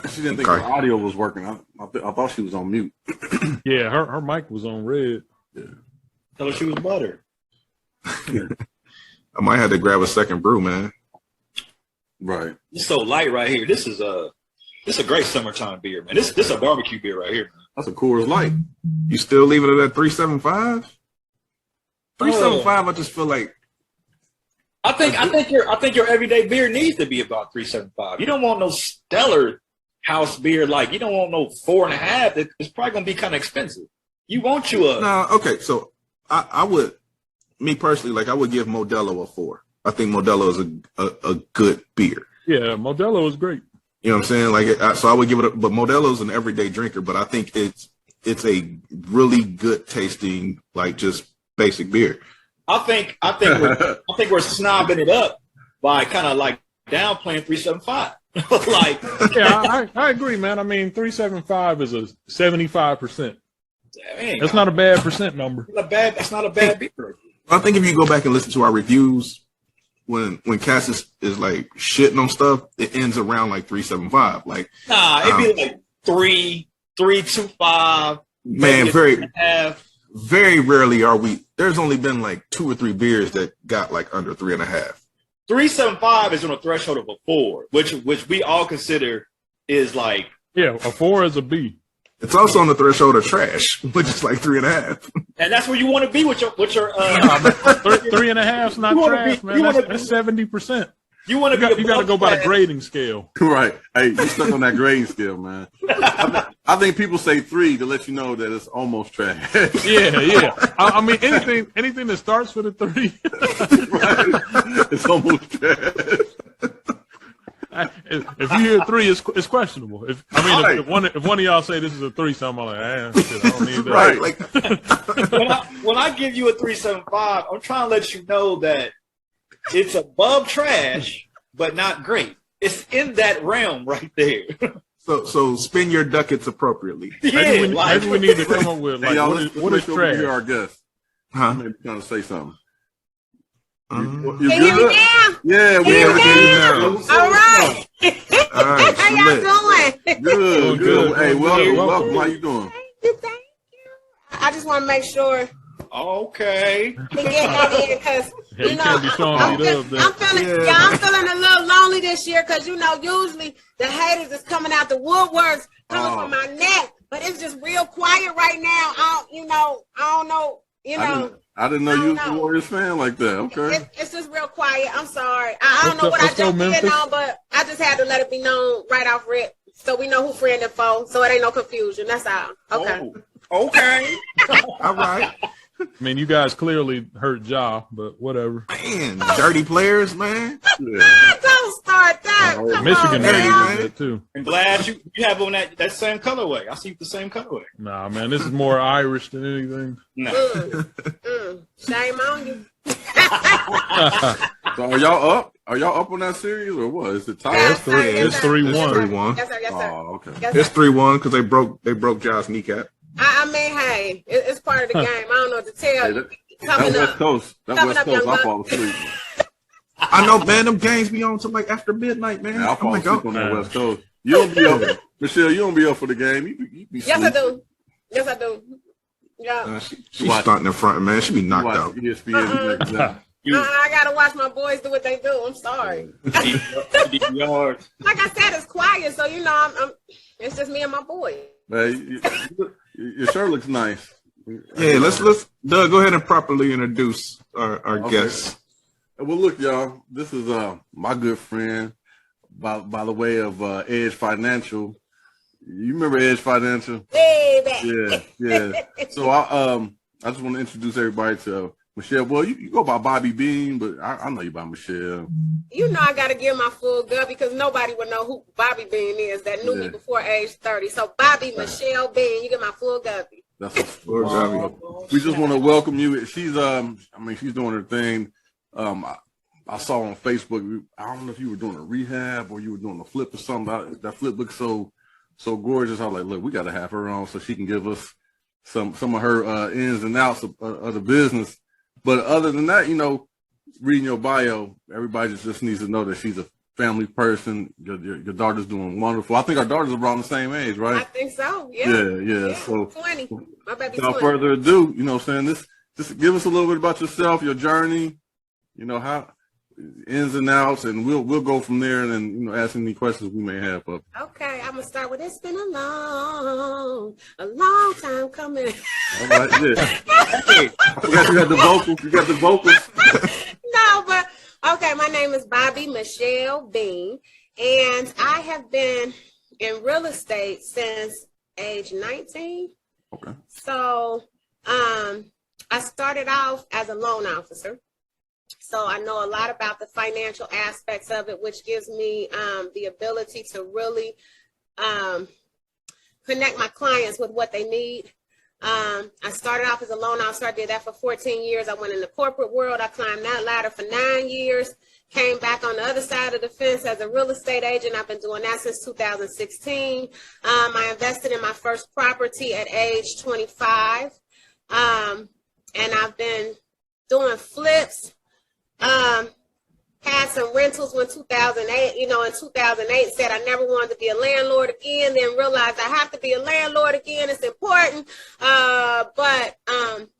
She didn't think her audio was working. I thought she was on mute. Yeah, her mic was on red. Yeah. Tell her she was butter. I might have to grab a second brew, man. Right. It's so light right here. This is a great summertime beer, man. This a barbecue beer right here, man. That's a Coors Light. You still leaving it at 375? 375, I just feel like I think your everyday beer needs to be about 375. You don't want no stellar house beer, like you don't want no 4.5. It's probably gonna be kind of expensive. You want you a no. Okay, so I would, me personally, like I would give Modelo a 4. I think Modelo is a good beer. Yeah, Modelo is great. You know what I'm saying? Like, so I would give it. But Modelo's an everyday drinker. But I think it's a really good tasting, like just basic beer. I think we're snobbing it up by kind of like downplaying 375. Like, yeah, I agree, man. I mean, 375 is a 75%. That's not a bad percent number. That's not a bad beer. I think if you go back and listen to our reviews, when Cass is like shitting on stuff, it ends around like 375. Like, nah, it'd be like 3.25. Man, very rarely are we. There's only been like 2 or 3 beers that got like under 3.5. 375 is on the threshold of a 4, which we all consider is like, yeah, a 4 is a B. It's also on the threshold of trash, which is like 3.5. And that's where you want to be with your 3.5 is not trash, man. That's 70%. You want to be. You got to go by the grading scale. Right. Hey, you stuck on that grading scale, man. I think people say 3 to let you know that it's almost trash. Yeah. I mean, anything that starts with a 3. Right. It's almost trash. If you hear 3, it's questionable. If one of y'all say this is a 3, something, I'm like, shit, I don't need that. Right. Like, when I give you a 375, I'm trying to let you know that it's above trash, but not great. It's in that realm right there. So spend your ducats appropriately. Maybe we need to come up with like, hey, what is trash? Here our guest. Huh? Maybe trying to say something. You Can you hear me now? Yeah, we Can you can hear hear me you now? now. All right. All right. How y'all doing? Good. Hey, welcome. How you doing? Thank you. I just want to make sure Okay. he getting on in because You can't be showing me love. I'm feeling a little lonely this year because usually the haters is coming out the woodworks, coming from my neck, but it's just real quiet right now. I don't know. I didn't know you was a Warriors fan like that. Okay. It's just real quiet. I'm sorry. I don't know what I jumped in on, but I just had to let it be known right off rip so we know who friend and foe, so it ain't no confusion. That's all. Okay. Oh, okay. All right. I mean, you guys clearly hurt Ja, but whatever. Man, dirty players, man. Yeah. Don't start that. Come Michigan on, hated man. that too. I'm glad you have on that same colorway. I see the same colorway. Nah, man, this is more Irish than anything. No. Shame on you. So are y'all up? Are y'all up on that series or what? Is it tied? Yes, sir. It's 3-1. 3-1. Yes, sir. Yes, sir. Oh, okay. Yes, It's sir. 3-1 because they broke Josh's kneecap. I mean, hey, it's part of the game. I don't know what to tell Hey, you. that Coming West up. Coast. That Coming West up, Coast. young I fall asleep. I know, man. Them games be on till like after midnight, man. Man, I I'm fall like, asleep oh, on that West Coast. You don't be up, Michelle. You don't be up for the game. You be Yes, I sleep. do. Yes, I do. Yeah. she's watch- starting in front, man. She be You knocked watch out. ESPN. I gotta watch my boys do what they do. I'm sorry. DVR. Like I said, it's quiet, so I'm. It's just me and my boy. Man, your shirt looks nice. Yeah, let's Doug, go ahead and properly introduce our guests. Well, look, y'all. This is my good friend by the way of Edge Financial. You remember Edge Financial? Baby. Yeah. So I just want to introduce everybody to Michelle. Well, you go by Bobbie Bean, but I know you by Michelle. I gotta give my full gut because nobody would know who Bobbie Bean is that knew me before age 30. So Bobbie Michelle Bean, you get my full gut. That's we just want to welcome you. She's she's doing her thing. I saw on Facebook. I don't know if you were doing a rehab or you were doing a flip or something. That flip looks so so gorgeous. I was like, look, we got to have her on so she can give us some of her ins and outs of the business. But other than that, you know, reading your bio, everybody just needs to know that she's a family person. Your daughter's doing wonderful. I think our daughters are around the same age, right? I think so. Yeah. Yeah. So 20. My baby's without 20. further ado, you know what I'm saying? Just give us a little bit about yourself, your journey, you know, how ins and outs, and we'll go from there and then, you know, ask any questions we may have. Okay, I'm gonna start with it's been a long time coming. All right, yeah. Hey, I forgot you got the vocals. You got the vocals. No, but okay, my name is Bobbie Michelle Bean, and I have been in real estate since age 19. Okay. So I started off as a loan officer. So I know a lot about the financial aspects of it, which gives me the ability to really connect my clients with what they need. I started off as a loan officer. I did that for 14 years. I went in the corporate world. I climbed that ladder for 9 years, came back on the other side of the fence as a real estate agent. I've been doing that since 2016. I invested in my first property at age 25. And I've been doing flips. Had some rentals when 2008, you know, in 2008 said I never wanted to be a landlord again, then realized I have to be a landlord again. It's important. But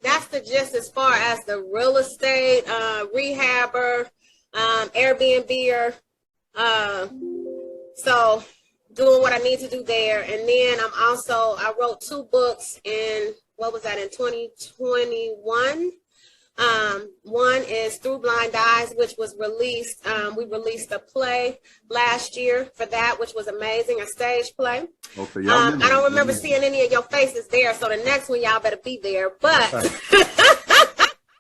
that's the gist as far as the real estate, rehabber, Airbnb-er. So doing what I need to do there. And then I wrote 2 books in 2021. One is Through Blind Eyes, which was released. We released a play last year for that, which was amazing, a stage play. Okay, I don't remember seeing any of your faces there, so the next one y'all better be there. But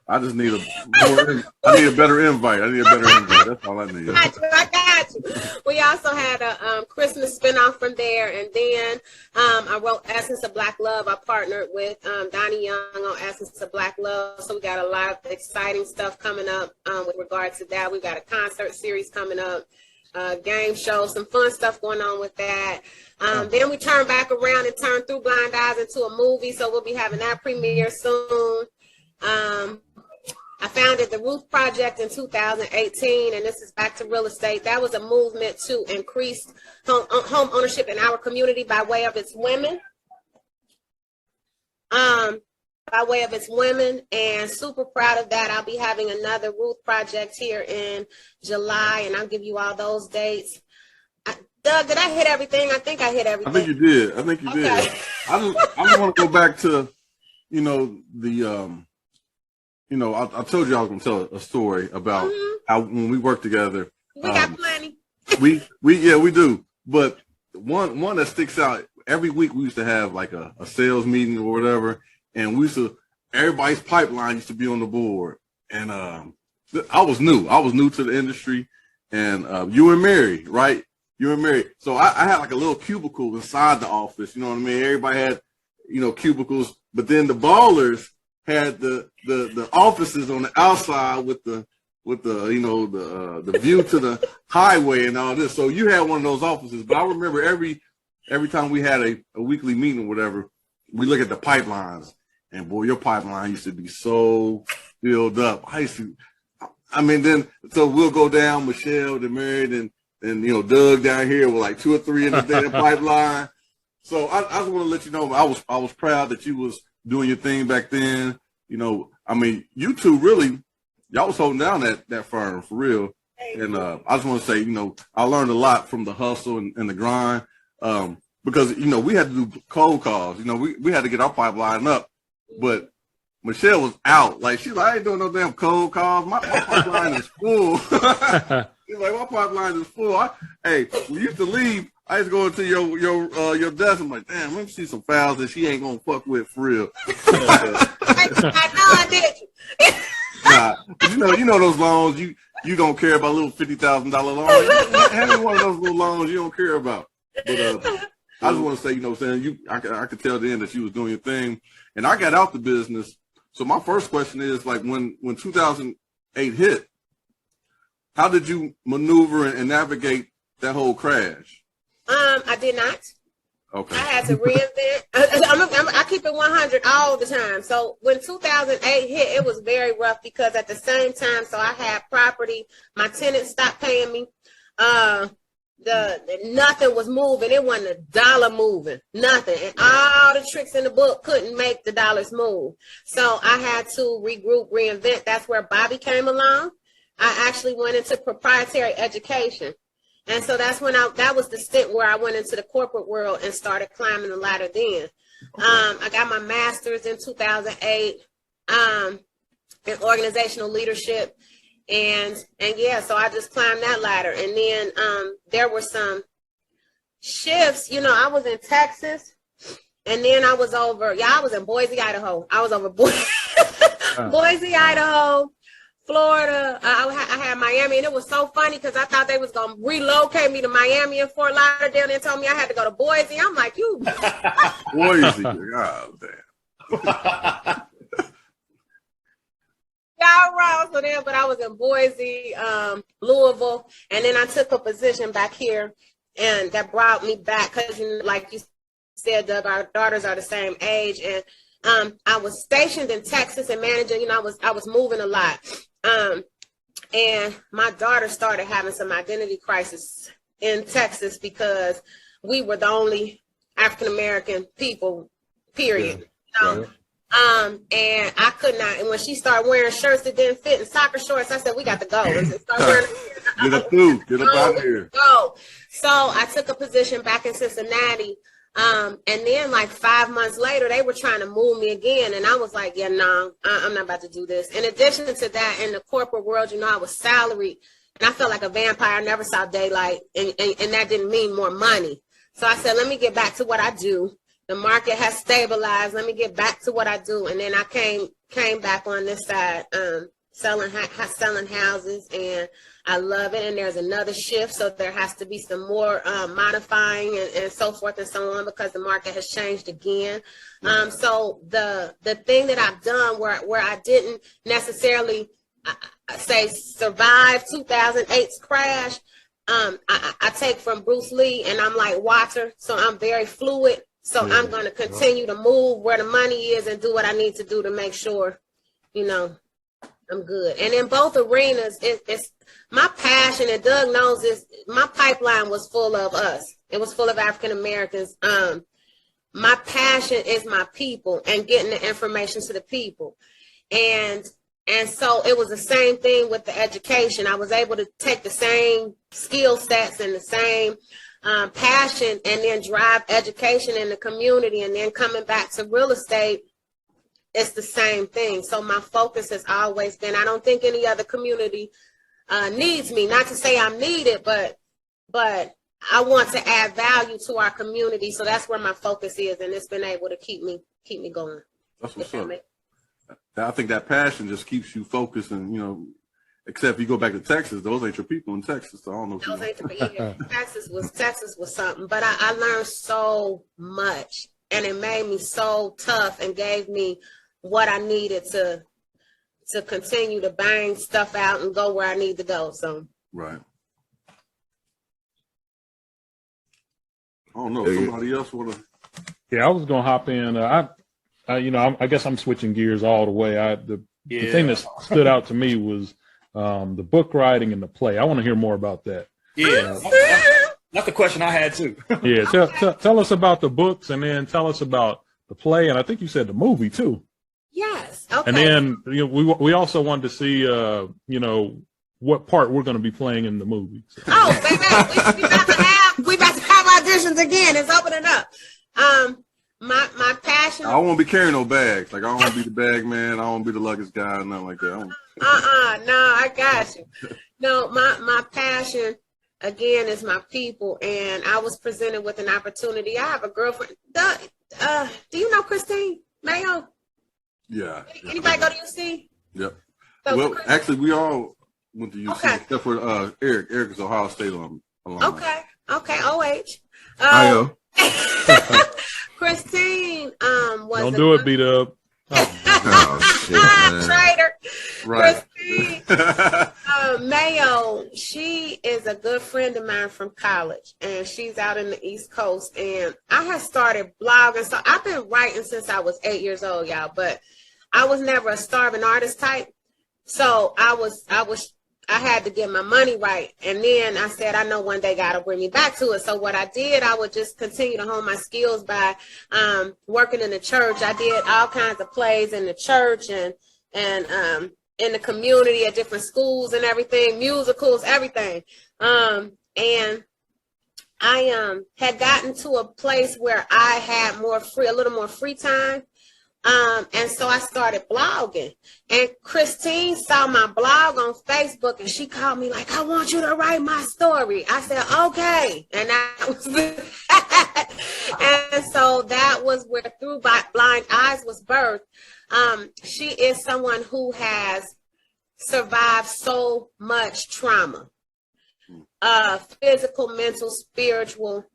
I just need I need a better invite. That's all I need. I got you. We also had a Christmas spinoff from there, and then I wrote Essence of Black Love. I partnered with Donnie Young on Essence of Black Love, so we got a lot of exciting stuff coming up with regard to that. We got a concert series coming up, game show, some fun stuff going on with that. Then we turned back around and turned Through Blind Eyes into a movie, so we'll be having that premiere soon. I founded the Ruth Project in 2018, and this is back to real estate. That was a movement to increase home ownership in our community by way of its women. And super proud of that. I'll be having another Ruth Project here in July, and I'll give you all those dates. Doug, did I hit everything? I think I hit everything. I think you did. I just want to go back to, you know, I told you I was going to tell a story about how when we worked together. We got plenty. We do. But one that sticks out, every week we used to have like a sales meeting or whatever, and everybody's pipeline used to be on the board. And I was new to the industry, and you and Mary, right? You and Mary. So I had like a little cubicle inside the office. You know what I mean? Everybody had, you know, cubicles, but then the ballers had the offices on the outside with the view to the highway and all this. So you had one of those offices. But I remember every time we had a weekly meeting or whatever, we look at the pipelines, and boy, your pipeline used to be so filled up. So we'll go down, Michelle, then Mary, and you know, Doug down here with like 2 or 3 in the damn pipeline. So I just want to let you know, I was proud that you was doing your thing back then. You know, I mean, you two really, y'all was holding down that firm for real. And I just want to say, you know, I learned a lot from the hustle and the grind, because, you know, we had to do cold calls. You know, we had to get our pipeline up, but Michelle was out. Like, she's like, I ain't doing no damn cold calls. My pipeline is full. She's like, my pipeline is full. Hey, we used to leave. I used to go into your desk. I'm like, damn, let me see some files that she ain't gonna fuck with for real. I know I did. Nah, you know those loans. You don't care about little $50,000 loans. Having one of those little loans you don't care about. But I just want to say, you know what I'm saying, I could tell then that you was doing your thing, and I got out the business. So my first question is, like, when 2008 hit, how did you maneuver and navigate that whole crash? I did not. Okay. I had to reinvent. I keep it 100 all the time. So when 2008 hit, it was very rough because at the same time, so I had property. My tenants stopped paying me. Nothing was moving. It wasn't a dollar moving, nothing. And all the tricks in the book couldn't make the dollars move. So I had to regroup, reinvent. That's where Bobbie came along. I actually went into proprietary education. And so that's when that was the stint where I went into the corporate world and started climbing the ladder then. I got my master's in 2008 in organizational leadership. And yeah, so I just climbed that ladder. And then there were some shifts. You know, I was in Texas, and then I was in Boise, Idaho. I was over Boise, Idaho, Florida. I had Miami, and it was so funny because I thought they was going to relocate me to Miami and Fort Lauderdale. They told me I had to go to Boise. I'm like, you. Boise. Oh, damn. Y'all wrong. So then, but I was in Boise, Louisville, and then I took a position back here, and that brought me back because, like you said, Doug, our daughters are the same age, and I was stationed in Texas and managing. You know, I was moving a lot, and my daughter started having some identity crisis in Texas because we were the only African American people. Period. Yeah. You know? And I could not. And when she started wearing shirts that didn't fit and soccer shorts, I said, we got to go. Get up out of here. Go. So I took a position back in Cincinnati. And then like 5 months later, they were trying to move me again. And I was like, yeah, no, I'm not about to do this. In addition to that, in the corporate world, you know, I was salaried and I felt like a vampire. I never saw daylight. And that didn't mean more money. So I said, let me get back to what I do. The market has stabilized. Let me get back to what I do. And then I came back on this side, selling houses, and I love it. And there's another shift, so there has to be some more modifying and so forth and so on because the market has changed again. So the thing that I've done where I didn't necessarily say survive 2008's crash, I take from Bruce Lee, and I'm like water, so I'm very fluid. So I'm going to continue to move where the money is and do what I need to do to make sure, you know, I'm good. And in both arenas, it's my passion, and Doug knows this, my pipeline was full of us. It was full of African Americans. My passion is my people and getting the information to the people. And so it was the same thing with the education. I was able to take the same skill sets and the same passion and then drive education in the community, and then coming back to real estate, it's the same thing. So my focus has always been, I don't think any other community needs me, not to say I'm needed, but I want to add value to our community. So that's where my focus is, and it's been able to keep me going. That's what's up. I think that passion just keeps you focused, and, you know, except if you go back to Texas, those ain't your people in Texas. So I don't know. Those ain't your people. Texas was something, but I learned so much, and it made me so tough and gave me what I needed to continue to bang stuff out and go where I need to go. So right. I don't know. Somebody else want to? Yeah, I was gonna hop in. I guess I'm switching gears all the way. The thing that stood out to me was the book writing and the play. I want to hear more about that. Yeah, that's the question I had too. Yeah, tell us about the books, and then tell us about the play, and I think you said the movie too. Yes. Okay. And then we also wanted to see what part we're going to be playing in the movie. So. Oh, baby, we about to have auditions again. It's opening up. My passion. I won't be carrying no bags. Like, I don't want to be the bag man. I don't want to be the luggage guy or nothing like that. No, I got you. No, my passion again is my people, and I was presented with an opportunity. I have a girlfriend. Do you know Christine Mayo? Yeah. Anybody go to UC? Yep. So well, actually, we all went to UC, okay. except for Eric. Eric is Ohio State alum. Okay. OH. Io. Christine was. Don't do it, beat up. Oh, shit, man. Traitor. Right. Christine Mayo, she is a good friend of mine from college, and she's out in the East Coast. And I had started blogging, so I've been writing since I was 8 years old, y'all. But I was never a starving artist type, so I had to get my money right. And then I said, I know one day God will bring me back to it. So what I did, I would just continue to hone my skills by working in the church. I did all kinds of plays in the church and in the community at different schools and everything, musicals, everything. And I had gotten to a place where I had a little more free time. And so I started blogging, and Christine saw my blog on Facebook, and she called me like, I want you to write my story. I said, okay. And that was and so that was where Through Blind Eyes was birthed. She is someone who has survived so much trauma, physical, mental, spiritual.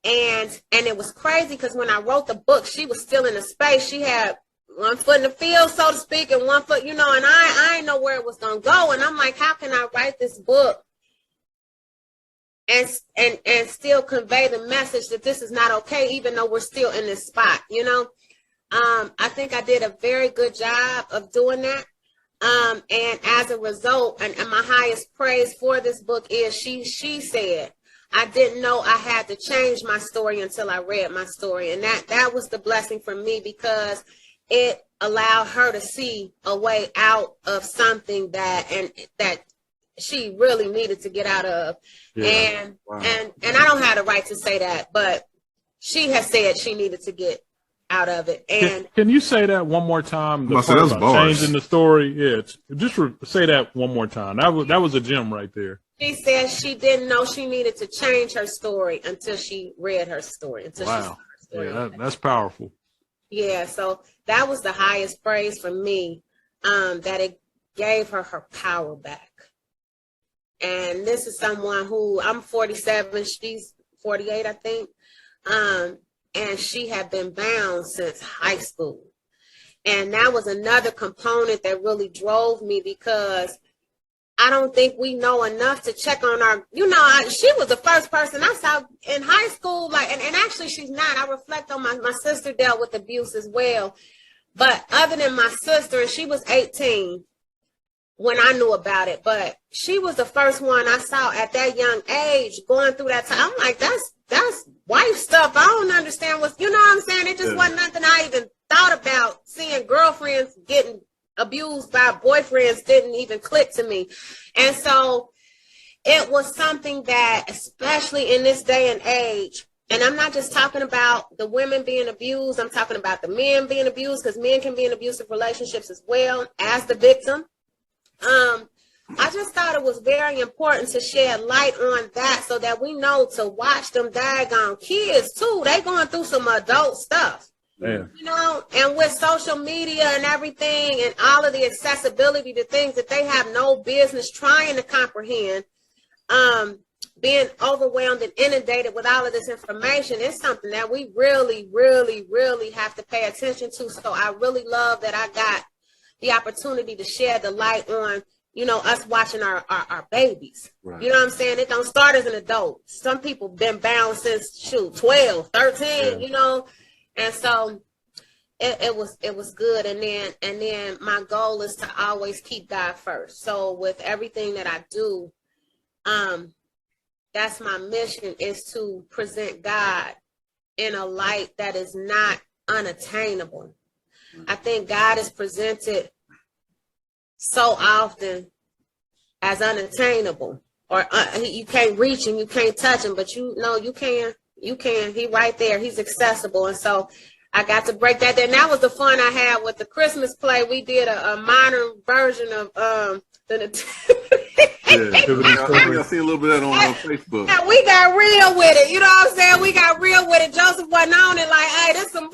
And it was crazy because when I wrote the book, she was still in the space. She had one foot in the field, so to speak, and one foot, and I didn't know where it was going to go. And I'm like, how can I write this book and still convey the message that this is not okay, even though we're still in this spot, I think I did a very good job of doing that. And as a result, and my highest praise for this book is she said, I didn't know I had to change my story until I read my story. And that was the blessing for me, because it allowed her to see a way out of something that she really needed to get out of. Yeah. And I don't have the right to say that, but she has said she needed to get out of it. And can you say that one more time? The part about changing the story. Yeah, just say that one more time. That was a gem right there. She said she didn't know she needed to change her story until she read her story. Until she saw her story. Yeah, that's powerful. Yeah, so that was the highest praise for me, that it gave her power back. And this is someone who, I'm 47, she's 48, I think. And she had been bound since high school. And that was another component that really drove me, because I don't think we know enough to check on our, she was the first person I saw in high school, and actually she's not. I reflect on my sister dealt with abuse as well. But other than my sister, and she was 18 when I knew about it, but she was the first one I saw at that young age going through that time. I'm like, that's wife stuff. I don't understand what I'm saying? It just wasn't nothing I even thought about. Seeing girlfriends getting abused by boyfriends didn't even click to me. And so it was something that, especially in this day and age, and I'm not just talking about the women being abused, I'm talking about the men being abused, because men can be in abusive relationships as well as the victim. I just thought it was very important to shed light on that, so that we know to watch them daggone kids too. They going through some adult stuff. Yeah. And with social media and everything and all of the accessibility to things that they have no business trying to comprehend, being overwhelmed and inundated with all of this information is something that we really, really, really have to pay attention to. So I really love that I got the opportunity to shed the light on, us watching our babies. Right. You know what I'm saying? It don't start as an adult. Some people been bound since 12, 13, And so it was good. And then my goal is to always keep God first. So with everything that I do, that's my mission, is to present God in a light that is not unattainable. I think God is presented so often as unattainable, or you can't reach him, you can't touch him, but you can. He right there. He's accessible. And so I got to break that down. That was the fun I had with the Christmas play. We did a modern version of the I see a little bit of that on Facebook. Yeah, we got real with it. You know what I'm saying? We got real with it. Joseph wasn't on it like, hey, this some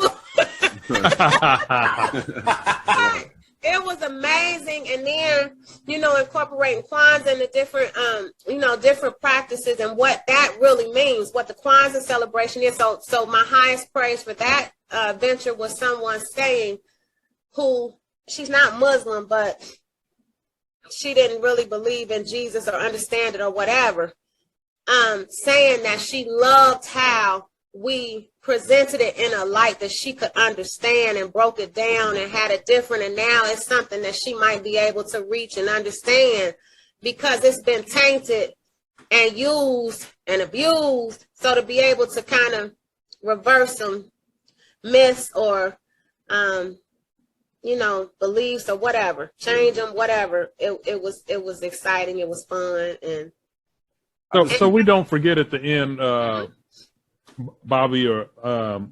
It was amazing. And then, incorporating Kwanzaa and the different, different practices and what that really means, what the Kwanzaa celebration is. So my highest praise for that venture was someone saying, who, she's not Muslim, but she didn't really believe in Jesus or understand it or whatever, saying that she loved how we presented it in a light that she could understand and broke it down and had it different. And now it's something that she might be able to reach and understand because it's been tainted and used and abused. So to be able to kind of reverse some myths or, beliefs or whatever, change them, whatever. It was exciting. It was fun. And so we don't forget at the end, Bobbie, or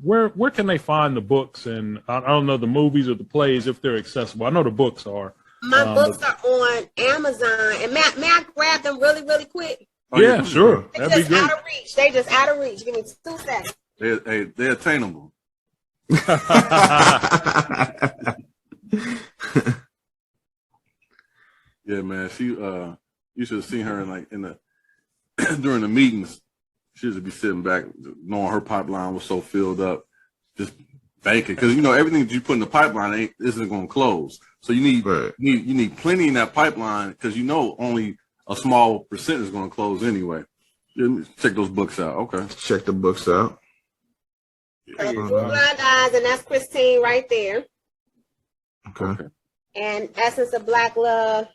where can they find the books? And I don't know the movies or the plays if they're accessible. I know the books are. My books are on Amazon. And may I grab them really, really quick? Oh, yeah, sure. That'd be great. Out of reach. They just out of reach. Give me 2 seconds. They're attainable. Yeah, man. She you should have seen her in the during the meetings. She used to be sitting back, knowing her pipeline was so filled up, just banking. Because everything that you put in the pipeline isn't going to close. So you need plenty in that pipeline because only a small percent is going to close anyway. Check those books out. Okay. Check the books out. Blind Eyes, and that's Christine right there. Okay. And Essence of Black Love,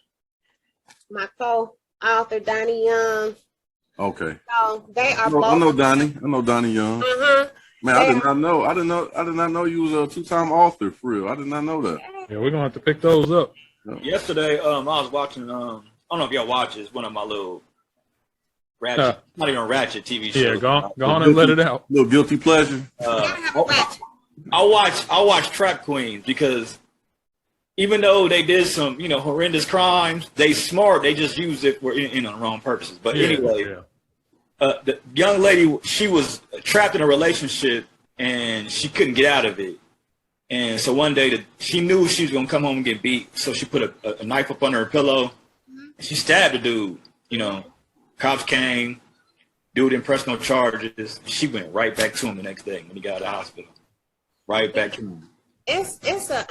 my co-author Donnie Young. Okay. So they are both. I know Donnie Young. Man, I did not know you was a 2-time author for real. I did not know that. Yeah, we're gonna have to pick those up. Yesterday, I was watching. I don't know if y'all watch it. It's one of my little ratchet, not even ratchet TV shows. Yeah, go on and let it out. Little guilty pleasure. I watch Trap Queens because even though they did some, horrendous crimes, they smart. They just use it for the wrong purposes. But anyway, the young lady, she was trapped in a relationship and she couldn't get out of it. And so one day she knew she was gonna come home and get beat, so she put a knife up under her pillow. She stabbed the dude. Cops came. Dude didn't press no charges. She went right back to him the next day when he got out of the hospital. Right back to him. It's a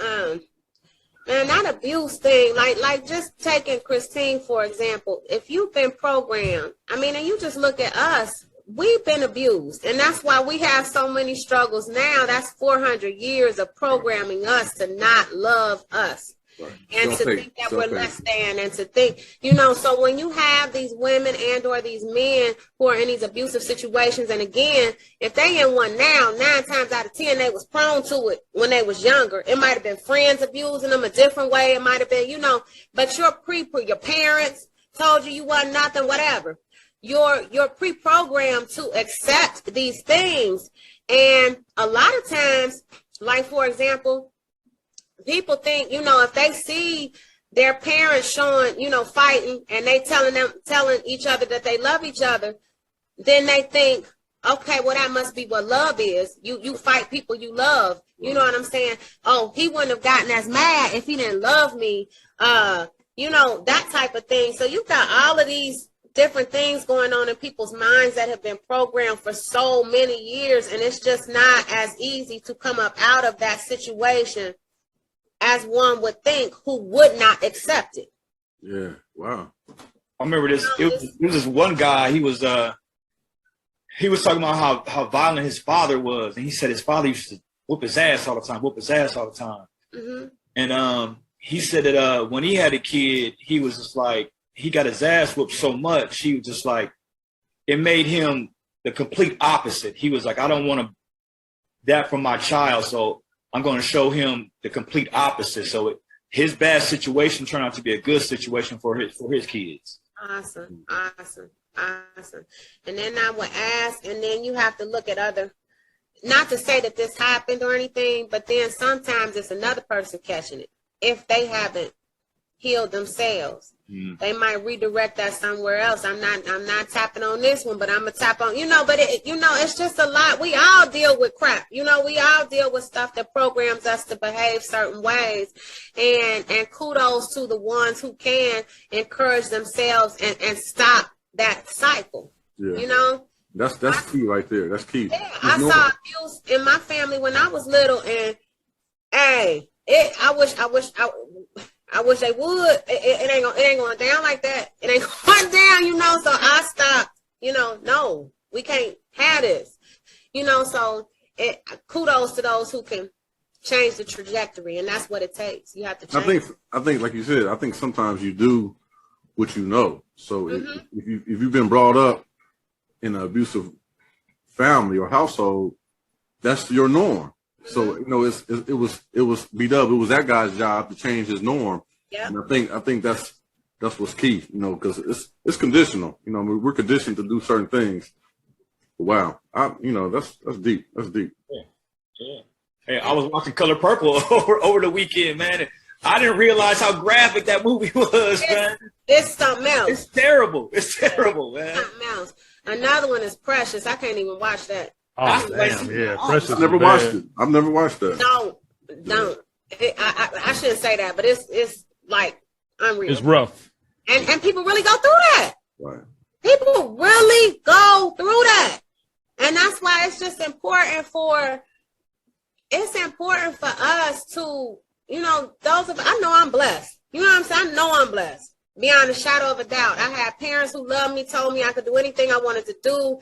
man, that abuse thing, like just taking Christine, for example, if you've been programmed, and you just look at us, we've been abused. And that's why we have so many struggles now. That's 400 years of programming us to not love us. Right. And to think that we're less than, and to think, so when you have these women and or these men who are in these abusive situations, and again, if they in one now, 9 times out of 10, they was prone to it when they was younger. It might have been friends abusing them a different way. It might have been, but your parents told you wasn't nothing, whatever. You're pre-programmed to accept these things. And a lot of times, like, for example, people think, if they see their parents showing, fighting, and they telling each other that they love each other, then they think, okay, well, that must be what love is. You fight people you love. You know what I'm saying? Oh, he wouldn't have gotten as mad if he didn't love me. That type of thing. So you've got all of these different things going on in people's minds that have been programmed for so many years, and it's just not as easy to come up out of that situation as one would think, who would not accept it. Yeah, wow. I remember this. It was this one guy. He was talking about how violent his father was, and he said his father used to whoop his ass all the time. Mm-hmm. And he said that when he had a kid, he was just like, he got his ass whooped so much, he was just like, it made him the complete opposite. He was like, I don't want that from my child, so I'm going to show him the complete opposite. So his bad situation turned out to be a good situation for his kids. Awesome. And then I would ask, and then you have to look at other, not to say that this happened or anything, but then sometimes it's another person catching it. If they haven't healed themselves, they might redirect that somewhere else. I'm not tapping on this one, but I'm gonna tap on, but it's just a lot. We all deal with crap. We all deal with stuff that programs us to behave certain ways, and kudos to the ones who can encourage themselves and stop that cycle. Yeah. That's key right there. That's key. Yeah, I saw abuse in my family when I was little, and hey, I I wish they would. It ain't going down like that. It ain't going down, you know. So I stopped. You know, no, we can't have this. You know, so kudos to those who can change the trajectory, and that's what it takes. You have to change. I think, like you said, I think sometimes you do what you know. So if you've been brought up in an abusive family or household, that's your norm. So you know, it was B-Dub. It was that guy's job to change his norm. Yeah. And I think that's what's key. You know, because it's conditional. You know, I mean, we're conditioned to do certain things. But wow, that's deep. That's deep. Yeah. Hey, I was watching Color Purple over the weekend, man. And I didn't realize how graphic that movie was, man. It's something else. It's terrible. It's terrible, man. Something else. Another one is Precious. I can't even watch that. Oh, damn, yeah. Precious. I've never watched it. I've never watched that. Don't. I shouldn't say that, but it's like unreal. It's rough. And people really go through that. Right. People really go through that. And that's why it's just important for us to, you know, I know I'm blessed. You know what I'm saying? I know I'm blessed. Beyond a shadow of a doubt. I had parents who loved me, told me I could do anything I wanted to do,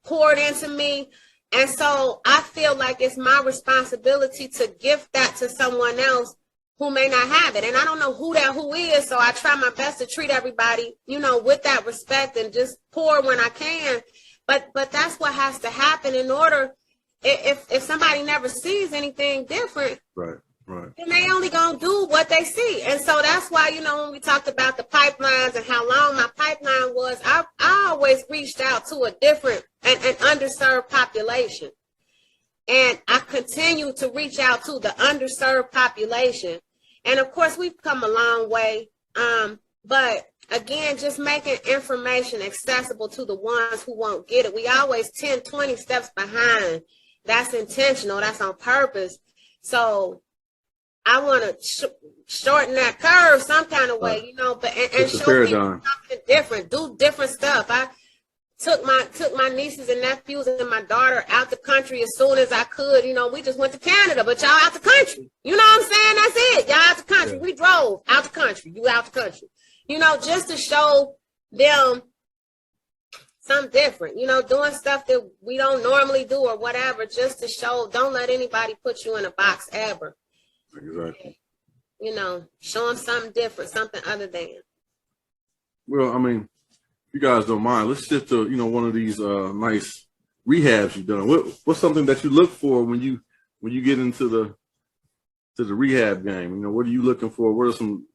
poured into me. And so I feel like it's my responsibility to gift that to someone else who may not have it. And I don't know who is, so I try my best to treat everybody, you know, with that respect and just pour when I can. But that's what has to happen in order, if somebody never sees anything different, right. then they only gonna do what they see. And so that's why, you know, when we talked about the pipelines and how long my pipeline was, I always reached out to a different and underserved population. And I continue to reach out to the underserved population. And of course, we've come a long way. But again, just making information accessible to the ones who won't get it. We always 10, 20 steps behind. That's intentional. That's on purpose. So I want to shorten that curve some kind of way, you know, but and show people something different, do different stuff. I took my nieces and nephews and my daughter out the country as soon as I could. You know, we just went to Canada, but y'all out the country. You know what I'm saying? That's it. Y'all out the country. Yeah. We drove out the country. You out the country. You know, just to show them something different, you know, doing stuff that we don't normally do or whatever, just to show, don't let anybody put you in a box ever. Exactly. You know, show them something different, something other than. Well, I mean, if you guys don't mind, let's shift to, you know, one of these nice rehabs you've done. What's something that you look for when you get into the rehab game? You know, what are you looking for? What are some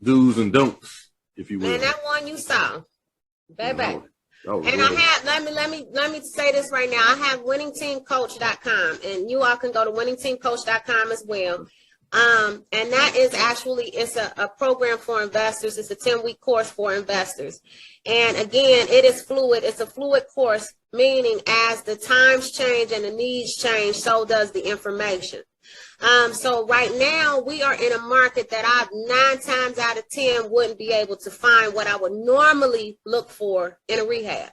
do's and don'ts, if you will? And that one you saw, baby. And I have, let me say this right now. I have winningteamcoach.com, and you all can go to winningteamcoach.com as well. And that is actually, it's a program for investors. It's a 10-week course for investors. And again, it is fluid. It's a fluid course, meaning as the times change and the needs change, so does the information. So right now we are in a market that I've 9 times out of 10 wouldn't be able to find what I would normally look for in a rehab.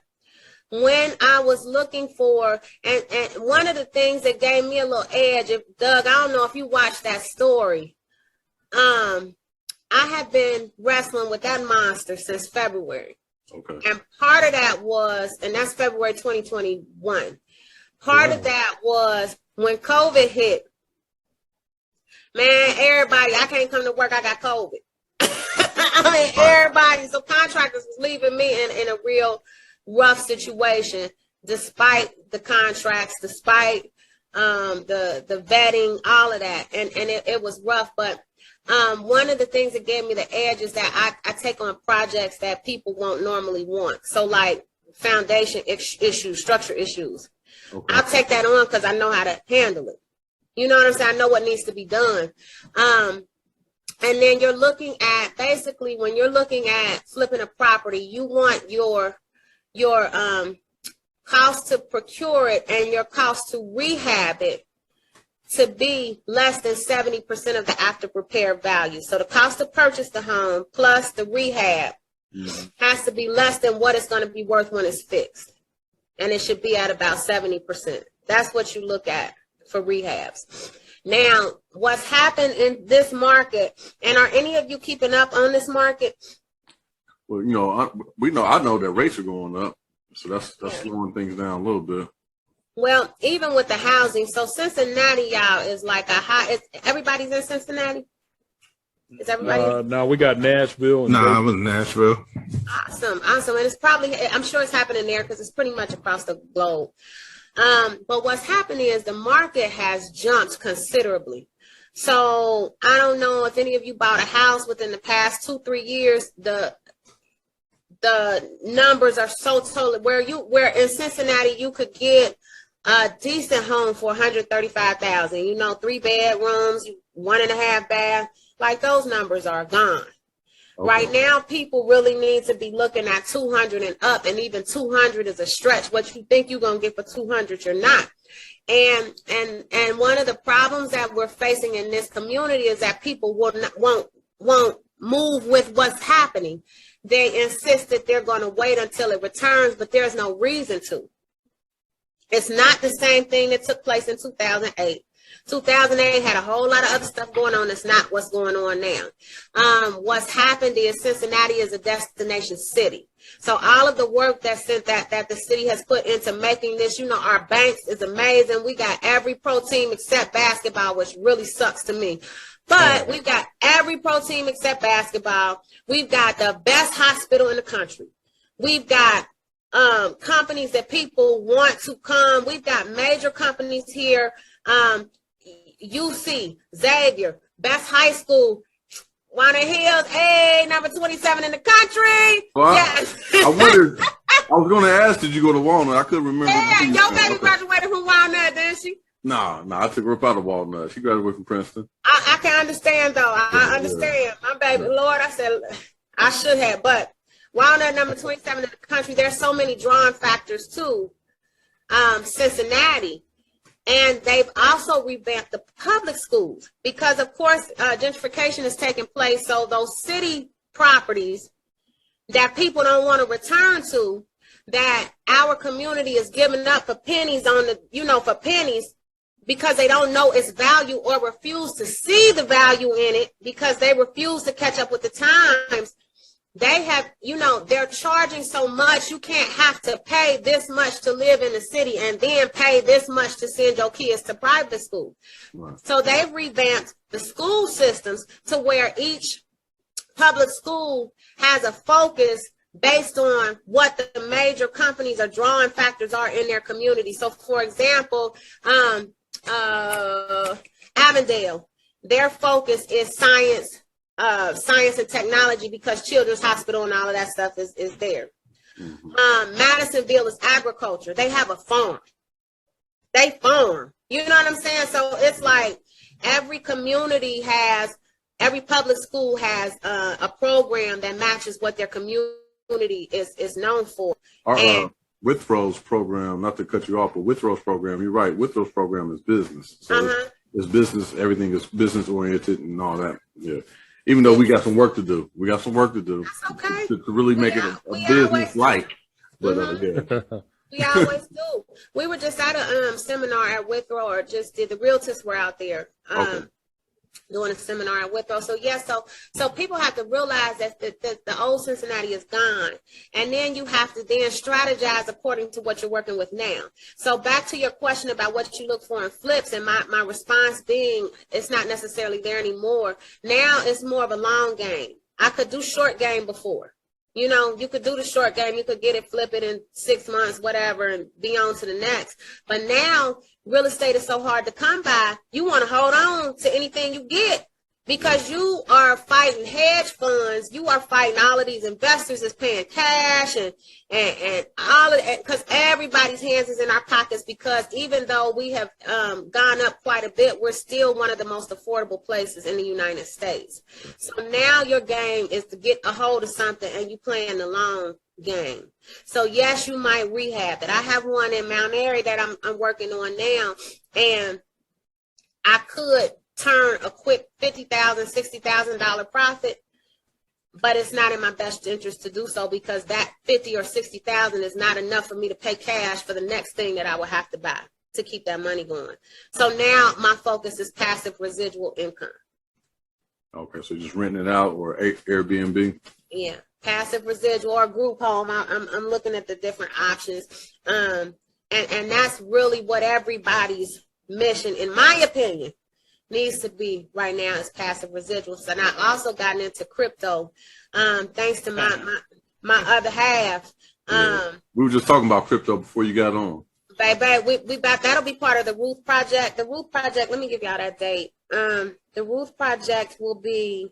When I was looking for, and one of the things that gave me a little edge, Doug, I don't know if you watched that story. I have been wrestling with that monster since February. Okay. And part of that was, and that's February 2021. Part of that was when COVID hit. Man, everybody, I can't come to work, I got COVID. I mean, everybody, so contractors was leaving me in a real rough situation, despite the contracts, despite the vetting, all of that. And it was rough. But one of the things that gave me the edge is that I take on projects that people won't normally want. So like foundation issues, structure issues. Okay. I'll take that on because I know how to handle it. You know what I'm saying? I know what needs to be done. And then you're looking at, basically, when you're looking at flipping a property, you want your cost to procure it and your cost to rehab it to be less than 70% of the after repair value. So the cost to purchase the home plus the rehab has to be less than what it's going to be worth when it's fixed. And it should be at about 70%. That's what you look at for rehabs. Now, what's happened in this market, and are any of you keeping up on this market? Well, you know, I know that rates are going up, so that's slowing things down a little bit. Well, even with the housing, so Cincinnati, y'all, is like a high. Everybody's in Cincinnati. Is everybody? No, we got Nashville. And I was in Nashville. Awesome, and it's probably, I'm sure it's happening there because it's pretty much across the globe. But what's happening is the market has jumped considerably. So I don't know if any of you bought a house within the past 2-3 years. The numbers are so totally where in Cincinnati you could get a decent home for $135,000. You know, 3 bedrooms, 1.5 bath. Like those numbers are gone. Okay. Right now, people really need to be looking at 200 and up, and even 200 is a stretch. What you think you're gonna get for 200, you're not. And one of the problems that we're facing in this community is that people won't move with what's happening. They insist that they're going to wait until it returns, but there's no reason to. It's not the same thing that took place in 2008. 2008 had a whole lot of other stuff going on. That's not what's going on now. What's happened is Cincinnati is a destination city. So all of the work that the city has put into making this, you know, our banks is amazing. We got every pro team except basketball, which really sucks to me. But we've got every pro team except basketball. We've got the best hospital in the country. We've got companies that people want to come. We've got major companies here. UC, Xavier, best high school, Walnut Hills, number 27 in the country. Well, yes. I wondered, I was going to ask, did you go to Walnut? I couldn't remember. Yeah, your baby graduated from Walnut, didn't she? No, I took her up out of Walnut. She graduated from Princeton. I can understand, though. I understand. My baby, Lord, I said, I should have. But Walnut, number 27 in the country, there's so many drawing factors, too. Cincinnati. And they've also revamped the public schools because, of course, gentrification is taking place. So those city properties that people don't want to return to, that our community is giving up for pennies for pennies because they don't know its value or refuse to see the value in it because they refuse to catch up with the times. They have, they're charging so much, you can't have to pay this much to live in the city and then pay this much to send your kids to private school. Right. So they've revamped the school systems to where each public school has a focus based on what the major companies or drawing factors are in their community. So, for example, Avondale, their focus is science and technology because Children's Hospital and all of that stuff is there. Mm-hmm. Madisonville is agriculture. They have a farm. They farm. You know what I'm saying? So it's like every community every public school has a program that matches what their community is known for. Withrow's program, not to cut you off, but Withrow's program, you're right. Withrow's program is business. So it's business. Everything is business oriented and all that. Yeah. Even though we got some work to do. That's okay. To really make it a business-like. But, yeah. We always do. We were just at a seminar at Withrow, or just did the realtors were out there doing a seminar at Withrow. So, so people have to realize that the old Cincinnati is gone. And then you have to then strategize according to what you're working with now. So back to your question about what you look for in flips, and my response being it's not necessarily there anymore. Now it's more of a long game. I could do short game before. You could do the short game. You could get it, flip it in 6 months, whatever, and be on to the next. But now real estate is so hard to come by. You want to hold on to anything you get because you are fighting hedge funds. You are fighting all of these investors that's paying cash and all of it, because everybody's hands is in our pockets, because even though we have gone up quite a bit, we're still one of the most affordable places in the United States. So now your game is to get a hold of something and you playing the long game. So yes, you might rehab it. I have one in Mount Airy that I'm working on now, and I could turn a quick $50,000, $60,000 profit, but it's not in my best interest to do so because that $50,000 or $60,000 is not enough for me to pay cash for the next thing that I will have to buy. to keep that money going. So now my focus is passive residual income. Okay, so just renting it out or Airbnb. Yeah, passive residual or group home. I'm looking at the different options, and that's really what everybody's mission, in my opinion, needs to be right now is passive residuals. And I also gotten into crypto, thanks to my other half. We were just talking about crypto before you got on. Baby, we about that'll be part of the Ruth Project. The Ruth Project, let me give y'all that date. The Ruth Project will be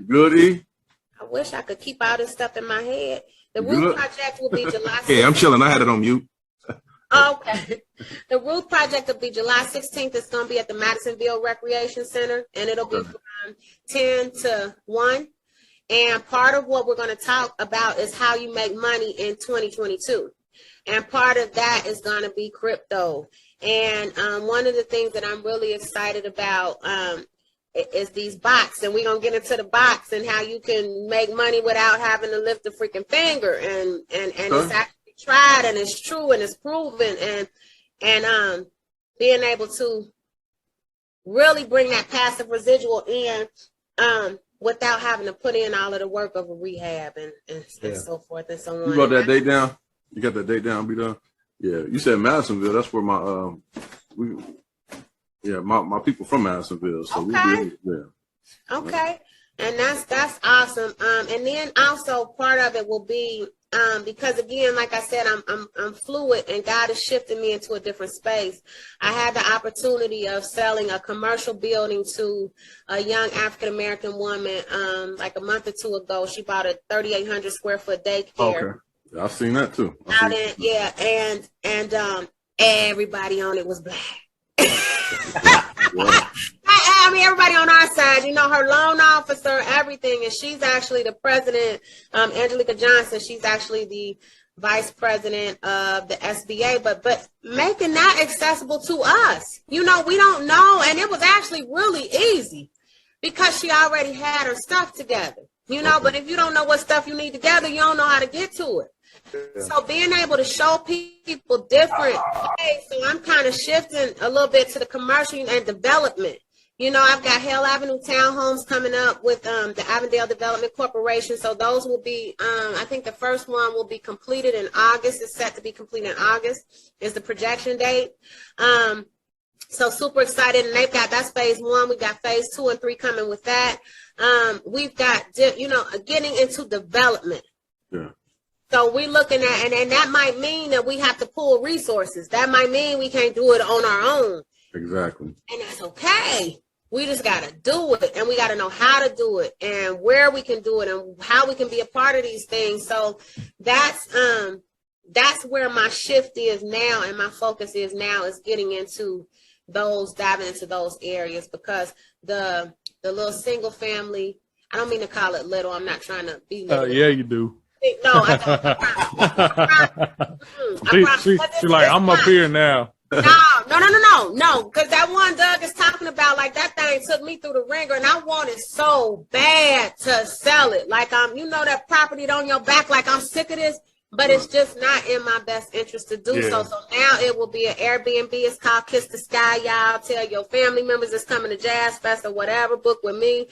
Goody. I wish I could keep all this stuff in my head. The Ruth Project will be July 16th. Yeah, I'm chilling. I had it on mute. Okay. The Ruth Project will be July 16th. It's going to be at the Madisonville Recreation Center, and it'll be from 10 to 1. And part of what we're going to talk about is how you make money in 2022. And part of that is going to be crypto. And one of the things that I'm really excited about is these bots. And we're going to get into the bots and how you can make money without having to lift a freaking finger. And it's actually tried and it's true and it's proven. And being able to really bring that passive residual in without having to put in all of the work of a rehab and so forth and so on. You wrote that date down? You got that date down, be done? Yeah, you said Madisonville. That's where my my people from Madisonville. So okay. We did, yeah. Okay, and that's awesome. And then also part of it will be because again, like I said, I'm fluid, and God is shifting me into a different space. I had the opportunity of selling a commercial building to a young African American woman like a month or two ago. She bought a 3,800 square foot daycare. Okay. I've seen that too. And everybody on it was black. Yeah. I mean, everybody on our side, you know, her loan officer, everything, and she's actually the president, Angelica Johnson. She's actually the vice president of the SBA, but making that accessible to us, you know, we don't know, and it was actually really easy because she already had her stuff together, you know. But if you don't know what stuff you need together, you don't know how to get to it. Yeah. So being able to show people different ways, so I'm kind of shifting a little bit to the commercial and development. You know, I've got Hale Avenue Townhomes coming up with the Avondale Development Corporation. So those will be, I think the first one will be completed in August. It's set to be completed in August is the projection date. So super excited. And they've got, that's phase 1. We got phase 2 and 3 coming with that. We've got, you know, getting into development. Yeah. So we're looking at, and that might mean that we have to pull resources. That might mean we can't do it on our own. Exactly. And that's okay. We just got to do it, and we got to know how to do it and where we can do it and how we can be a part of these things. So that's where my shift is now, and my focus is now is getting into those, diving into those areas, because the little single family, I don't mean to call it little. I'm not trying to be little. Yeah, you do. No, I don't. She's like, I'm up here now. No, because that one Doug is talking about, like, that thing took me through the ringer, and I wanted so bad to sell it. Like, you know, that property on your back, like, I'm sick of this, but it's just not in my best interest to do so. So now it will be an Airbnb. It's called Kiss the Sky, y'all. Tell your family members it's coming to Jazz Fest or whatever, book with me.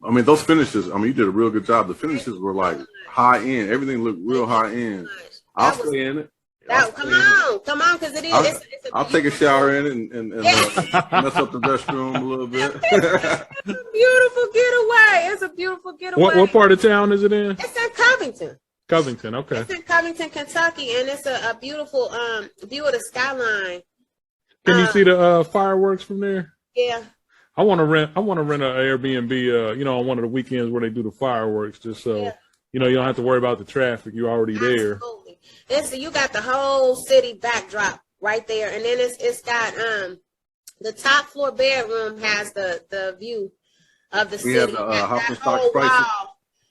I mean, those finishes, I mean, you did a real good job. The finishes were like high end. Everything looked real high end. I'll stay in it. Come on, because it is. I'll take a shower in it and mess up the restroom a little bit. It's a beautiful getaway. It's a beautiful getaway. What part of town is it in? It's in Covington. Covington, okay. It's in Covington, Kentucky, and it's a beautiful view of the skyline. Can you see the fireworks from there? Yeah. I want to rent an Airbnb, you know, on one of the weekends where they do the fireworks, just so you know you don't have to worry about the traffic. You're already there. Absolutely. You got the whole city backdrop right there, and then it's got the top floor bedroom has the view of the city. We have Hop and Stocks prices.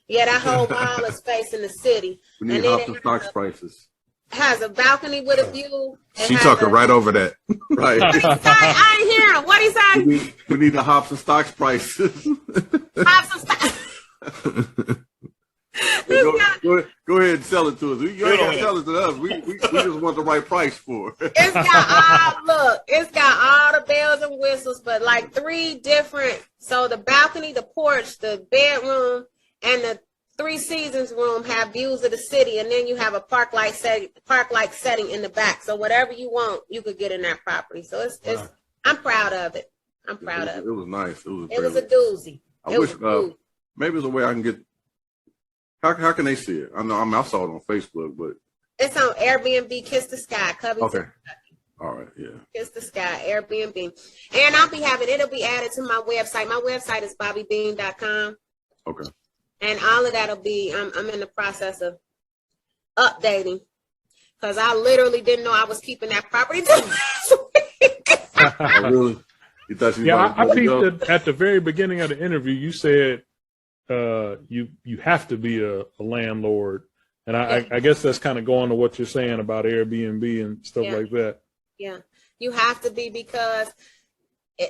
Yeah, that whole wall is facing the city. We need Hop and Stocks prices. Has a balcony with a view. She talking right over that. Right. I ain't hearing him. What he say? We need the Hops and Stocks prices. Hops and Stocks. Go ahead and sell it to us. You ain't got to sell it to us. We just want the right price for it. It's got all the bells and whistles, but like 3 different. So the balcony, the porch, the bedroom, and the 3 Seasons room have views of the city, and then you have a park-like setting in the back. So whatever you want, you could get in that property. So it's I'm proud of it. I'm proud of it. It was nice. It was a doozy. I wish maybe there's a way I can get. How can they see it? I know I saw it on Facebook, but it's on Airbnb. Kiss the Sky, Covington. Okay. All right. Yeah. Kiss the Sky, Airbnb, and it'll be added to my website. My website is bobbiebean.com. Okay. And all of that'll be. I'm in the process of updating because I literally didn't know I was keeping that property. Oh, really? You thought you I peeped it at the very beginning of the interview. You said you have to be a landlord, and I guess that's kind of going to what you're saying about Airbnb and stuff like that. Yeah, you have to be because,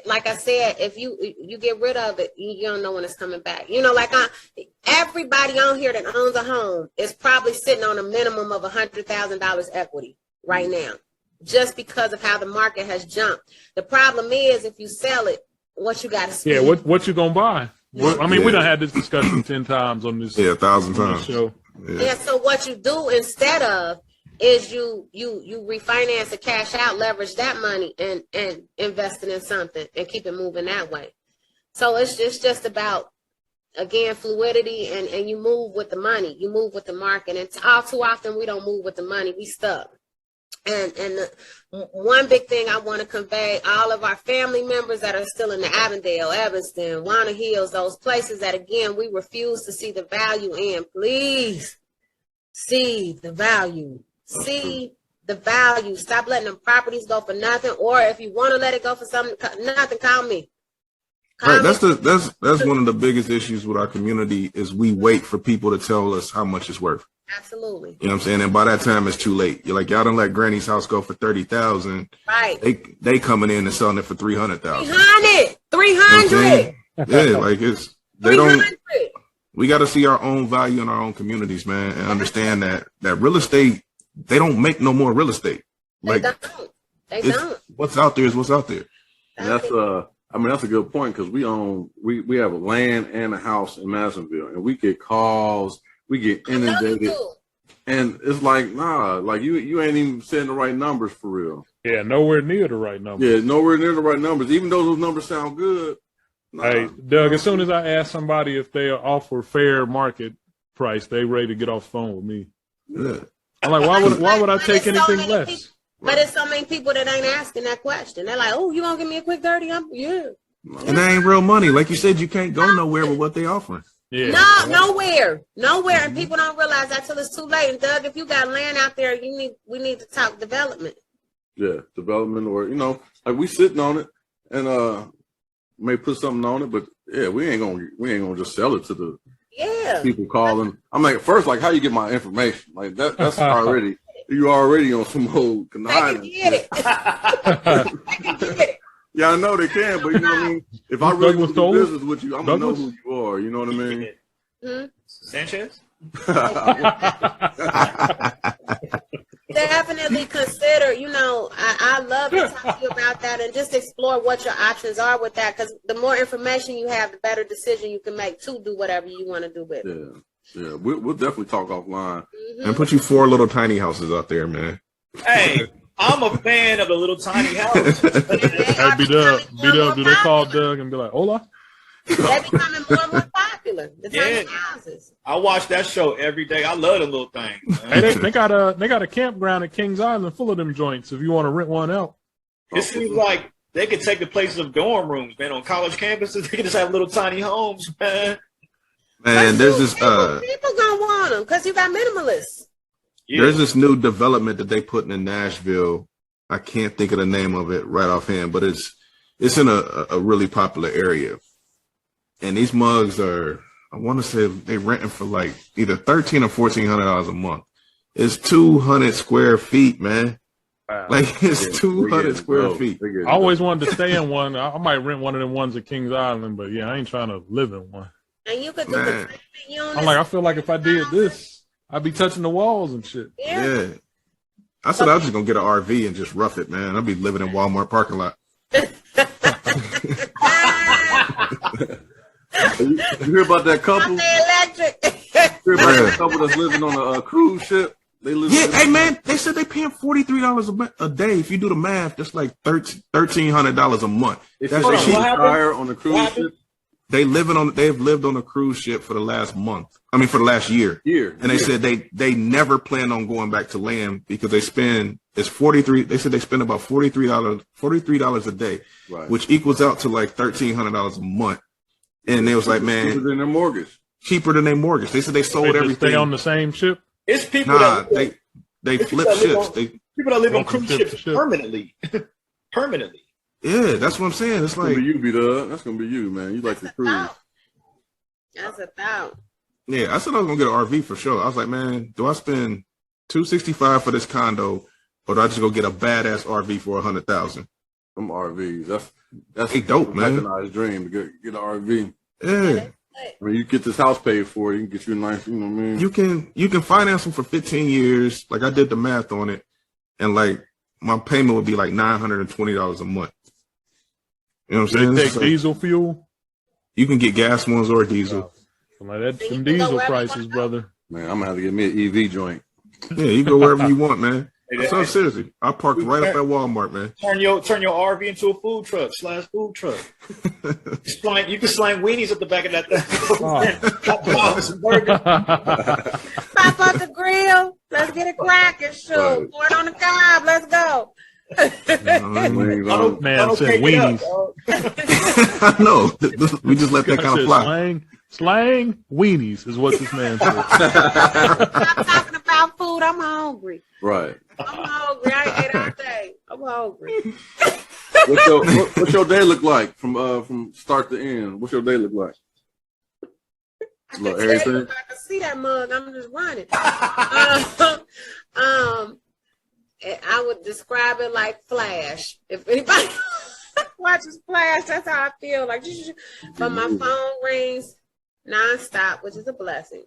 like I said, if you get rid of it, you don't know when it's coming back. You know, like everybody on here that owns a home is probably sitting on a minimum of $100,000 equity right now, just because of how the market has jumped. The problem is if you sell it, what you got to spend. Yeah, what you gonna buy? I mean, we done had this discussion 10 times on this. Yeah, 1,000 times. Show. Yeah. So what you do instead of is you refinance a cash out, leverage that money, and invest it in something and keep it moving that way. So it's just about, again, fluidity, and you move with the money, you move with the market, and all too often we don't move with the money, we stuck. And one big thing I want to convey, all of our family members that are still in the Avondale, Evanston, Walnut Hills, those places that, again, we refuse to see the value in, please see the value. See the value. Stop letting them properties go for nothing. Or if you want to let it go for nothing, call me. Right, that's one of the biggest issues with our community is we wait for people to tell us how much it's worth. Absolutely. You know what I'm saying? And by that time, it's too late. You're like, y'all don't let Granny's house go for $30,000. Right. They coming in and selling it for $300,000. 300. Yeah, like they don't. We got to see our own value in our own communities, man, and understand that real estate, they don't make no more real estate. Like they don't. What's out there is what's out there. And that's that's a good point because we have a land and a house in Madisonville, and we get calls. We get inundated, and it's like, nah, like you ain't even saying the right numbers for real. Yeah, nowhere near the right numbers. Yeah, nowhere near the right numbers, even though those numbers sound good. Nah. Hey, Doug, as soon as I ask somebody if they offer fair market price, they ready to get off the phone with me. Yeah. I'm like, why would I take anything less? But it's so many people that ain't asking that question. They're like, oh, you gonna give me a quick 30? Yeah. And that ain't real money. Like you said, you can't go nowhere with what they offering. Yeah. No, nowhere. And people don't realize that till it's too late. And Doug, if you got land out there, we need to talk development. Yeah, development, or like we sitting on it and may put something on it, but yeah, we ain't gonna just sell it to the people calling. I'm like, first, like, how you get my information? Like that's already you already on some old conniving. They can get it. Yeah, I know they can, but you know what I mean? If I really want to do business with you, I'm going to know who you are. You know what I mean? Sanchez? Definitely consider, I love to talk to you about that and just explore what your options are with that, because the more information you have, the better decision you can make to do whatever you want to do with it. Yeah, we'll definitely talk offline. And put you 4 little tiny houses out there, man. Hey. I'm a fan of the little tiny house. Hey, beat up. Do they call Doug and be like, hola? They're becoming more and more popular. The tiny houses. I watch that show every day. I love them little things. Hey, they got a campground at Kings Island full of them joints if you want to rent one out. It seems like they could take the places of dorm rooms, man. On college campuses, they could just have little tiny homes, man. Man, there's this people gonna want them because you got minimalists. Yeah. There's this new development that they put in Nashville. I can't think of the name of it right offhand, but it's in a really popular area. And these mugs are, I want to say they renting for like either $1,300 or $1,400 a month. It's 200 square feet, man. Wow. Like it's 200 square feet. I always wanted to stay in one. I might rent one of them ones at Kings Island, but yeah, I ain't trying to live in one. And you could do Man. the units. I'm like, I feel like if I did this, I'd be touching the walls and shit. Yeah. I said I was just gonna get an RV and just rough it, man. I'll be living in Walmart parking lot. You hear about that couple? Electric. Hear about that couple that's living on a cruise ship? They live. Yeah, hey man, they said they paying $43 a day. If you do the math, that's like $1,300 a month. If That's you cheap. retire on the cruise ship, They've lived on a cruise ship for the last month. I mean, for the last year. And they said they never plan on going back to land because they spend it's 43. They said they spend about $43 a day, right, which equals out to like $1,300 a month. And they was like, man, cheaper than their mortgage. Cheaper than their mortgage. They said they sold They everything. stay on the same ship. It's people that they flip ships. People that live on From cruise ship to ships ship. permanently. Permanently. Yeah, that's what I'm saying. It's That's gonna like be you, B-Dub. That's gonna be you, man. You like the cruise. That's a thought. yeah, I said I was gonna get an RV for sure. I was like, man, do I spend $265 for this condo, or do I just go get a badass RV for $100,000? Them RVs. That's Hey, dope, man. Mechanized dream to get an RV. Yeah. I mean, you get this house paid for, you can get you a nice, you know what I mean? You can finance them for 15 years. Like I did the math on it, and like my payment would be like $920 a month. You know what I'm saying? They take So diesel fuel. you can get gas ones or diesel. Like that, You some can go diesel wherever you prices, wanna go. brother. Man, I'm gonna have to get me an EV joint. Yeah, you go wherever you want, man. Hey, So seriously, I parked right up at Walmart, man. Turn your RV into a food truck / food truck. You can slang weenies at the back of that thing. Hot dogs and burgers. Pop up the grill. Let's get it cracking. Shoot. Pour it on the cob. Let's go. Wings on. Man said take it up, weenies. dog. I know. We just let that I kind of said fly. slang weenies is what this man said. Stop talking about food. I'm hungry. Right. I'm hungry. I ain't ate all day. I'm hungry. What's your day look like from start to end? What's your day look like? I Look, can tell you everything. if I can see that mug, I'm just running. I would describe it like Flash. If anybody watches Flash, that's how I feel. Like, but my phone rings nonstop, which is a blessing.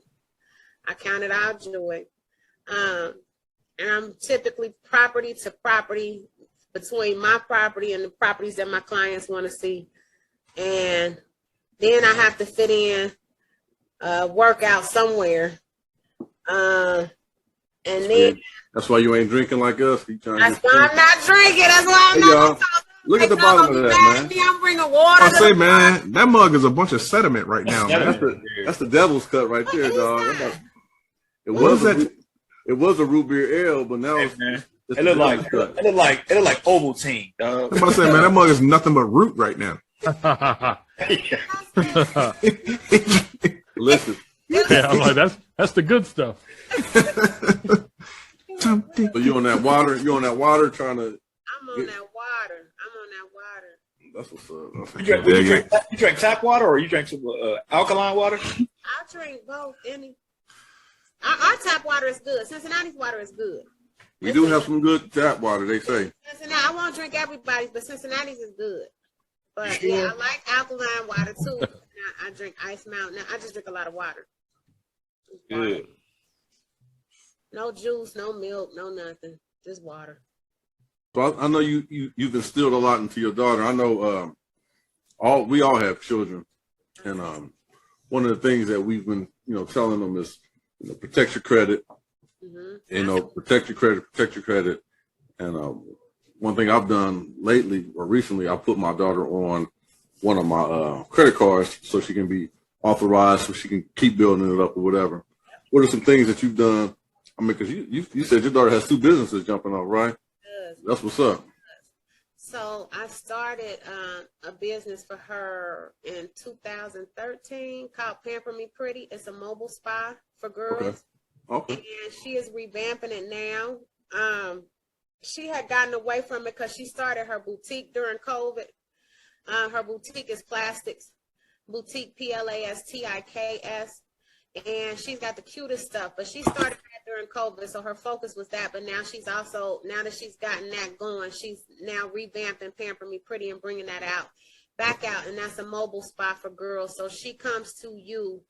I count it out joy. And I'm typically property to property between my property and the properties that my clients want to see. And then I have to fit in workout somewhere. And then That's why you ain't drinking like us. that's why I'm not drinking. That's why I'm Hey, y'all. not. Look at the bottom of that, man. I'm bringing water. I say, man, that mug is a bunch of sediment right now, That's man. the devil's cut right there, is dog. that? It was a root beer ale, but now it's Man, it's it the looked devil's like cut. Ovaltine, dog. I'm about to say, man, that mug is nothing but root right now. Listen, Yeah, I'm like that's the good stuff. so you on that water? You on that water trying to? I'm on that water. That's what's up. You drink tap water or you drink some alkaline water? I drink both. Our tap water is good. Cincinnati's water is good. We do have some good tap water, they say. Cincinnati, I won't drink everybody's, but Cincinnati's is good. But yeah, I like alkaline water too. I drink Ice Mountain. I just drink a lot of water. Good. No juice, no milk, no nothing. Just water. So I know you've instilled a lot into your daughter. I know we all have children, and one of the things that we've been telling them is protect your credit. Mm-hmm. Protect your credit. And one thing I've done lately or recently, I put my daughter on one of my credit cards so she can be authorized, so she can keep building it up or whatever. What are some things that you've done? I mean, because you said your daughter has 2 businesses jumping off, right? That's what's up. So I started a business for her in 2013 called Pamper Me Pretty. It's a mobile spa for girls. Okay. And she is revamping it now. She had gotten away from it because she started her boutique during COVID. Her boutique is Plastics Boutique, Plastiks. And she's got the cutest stuff, but she started that during COVID, so her focus was that. But now now that she's gotten that going, she's now revamping Pamper Me Pretty and bringing that out Back Out, and that's a mobile spa for girls. So she comes to you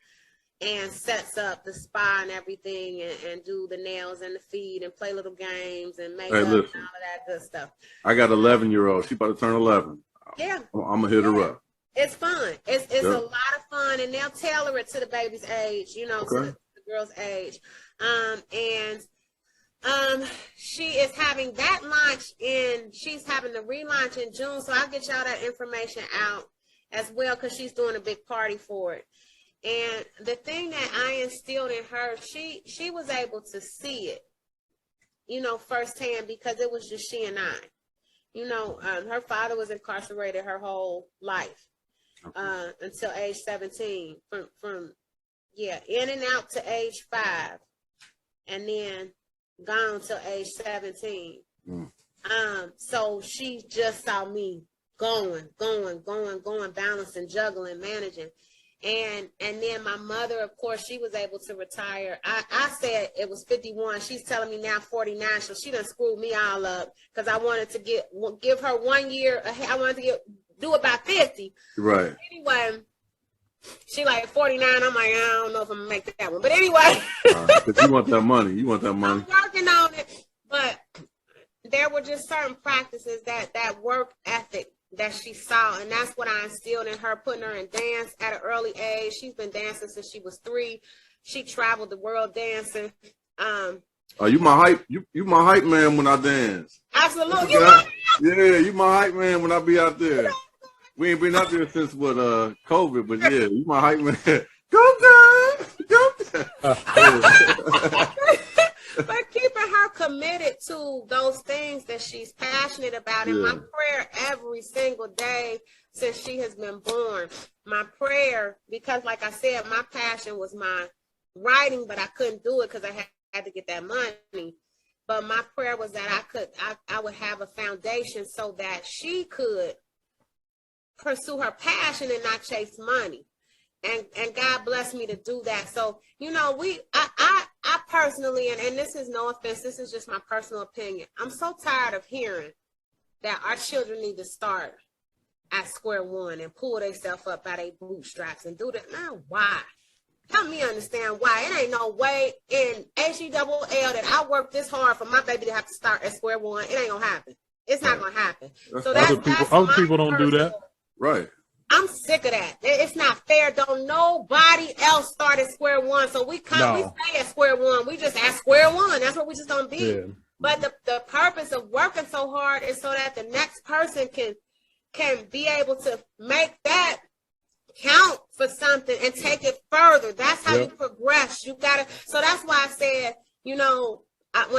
and sets up the spa and everything, and do the nails and the feet and play little games and makeup and all of that good stuff. I got 11-year-old. She about to turn 11. Yeah. I'm gonna hit her up. It's fun. It's a lot of fun, and they'll tailor it to the baby's age, to the girl's age. She is having that launch she's having the relaunch in June, so I'll get y'all that information out as well, because she's doing a big party for it. And the thing that I instilled in her, she was able to see it, firsthand, because it was just she and I. Her father was incarcerated her whole life until age 17. From in and out to age 5, and then gone till age 17. So she just saw me going, balancing, juggling, managing. And then my mother, of course, she was able to retire. I said it was 51. She's telling me now 49. So she done screwed me all up, because I wanted to give her 1 year. I wanted to do about 50. Right. Anyway, she like 49. I'm like, I don't know if I'm gonna make that one. But anyway. Because you want that money. You want that money. I'm working on it. But there were just certain practices, that work ethic that she saw, and that's what I instilled in her, putting her in dance at an early age. She's been dancing since she was 3. She traveled the world dancing. You my hype. You my hype man when I dance. Absolutely. You my hype man when I be out there. We ain't been out there since COVID, but yeah, you my hype man. Go girl, go girl. But keeping her committed to those things that she's passionate about. And my prayer every single day since she has been born, my prayer, because like I said, my passion was my writing, but I couldn't do it because I had to get that money. But my prayer was that I would have a foundation so that she could pursue her passion and not chase money. And God blessed me to do that. So, I personally, and this is no offense, this is just my personal opinion. I'm so tired of hearing that our children need to start at square one and pull themselves up by their bootstraps and do that. Now, why? Help me understand why. It ain't no way in HELL that I work this hard for my baby to have to start at square one. It ain't gonna happen. It's not gonna happen. So other people don't do that. Right. I'm sick of that. It's not fair. Don't nobody else start at square one. So we stay at square one. We just at square one. That's what we just gonna be. Yeah. But the purpose of working so hard is so that the next person can be able to make that count for something and take it further. That's how you progress. You gotta. So that's why I said, when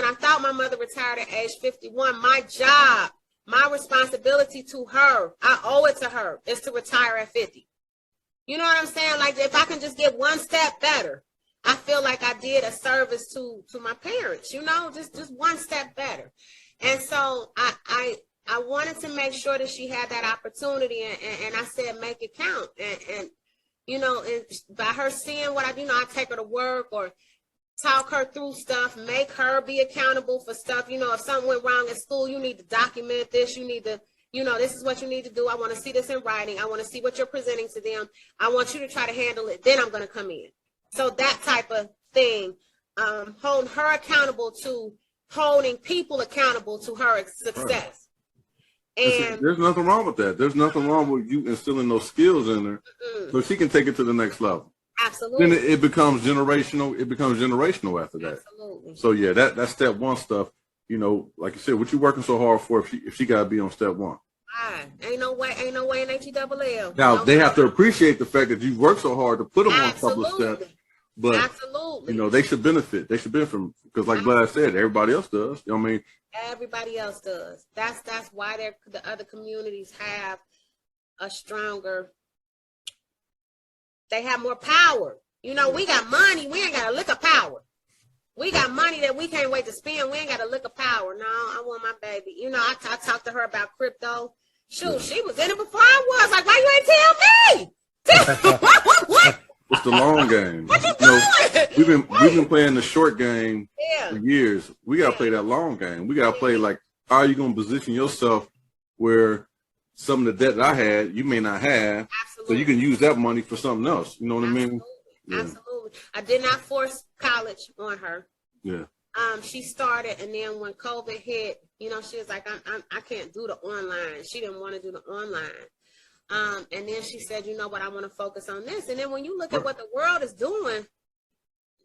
I thought my mother retired at age 51, my job, my responsibility to her, I owe it to her, is to retire at 50. You know what I'm saying? Like, if I can just get one step better, I feel like I did a service to my parents, just one step better. And so I wanted to make sure that she had that opportunity, and I said, make it count. And by her seeing what I do, I take her to work or talk her through stuff, make her be accountable for stuff. If something went wrong at school, you need to document this. You need to, this is what you need to do. I want to see this in writing. I want to see what you're presenting to them. I want you to try to handle it. Then I'm going to come in. So that type of thing, holding her accountable to holding people accountable to her success. Right. And there's nothing wrong with that. There's nothing wrong with you instilling those skills in her so she can take it to the next level. Absolutely. Then it becomes generational. It becomes generational after that. Absolutely. So yeah, that's step one stuff. Like you said, what you working so hard for if she gotta be on step one. Ain't no way in HELL. Now they have to appreciate the fact that you worked so hard to put them on a couple of steps. But absolutely, they should benefit. They should benefit from, because like Glad said, everybody else does. You know what I mean? Everybody else does. That's why the other communities have a stronger. They have more power. We got money. We ain't got a lick of power. We got money that we can't wait to spend. We ain't got a lick of power. No, I want my baby. I talked to her about crypto. Shoot, she was in it before I was. Like, why you ain't tell me? What? It's the long game. What you doing? We've been playing the short game for years. We gotta play that long game. We gotta play like, how are you gonna position yourself where some of the debt that I had, you may not have. Absolutely. So you can use that money for something else. You know what I mean? Yeah. Absolutely. I did not force college on her. Yeah. She started, and then when COVID hit, you know, she was like, I can't do the online. She didn't want to do the online. And then she said, you know what, I want to focus on this. And then when you look at what the world is doing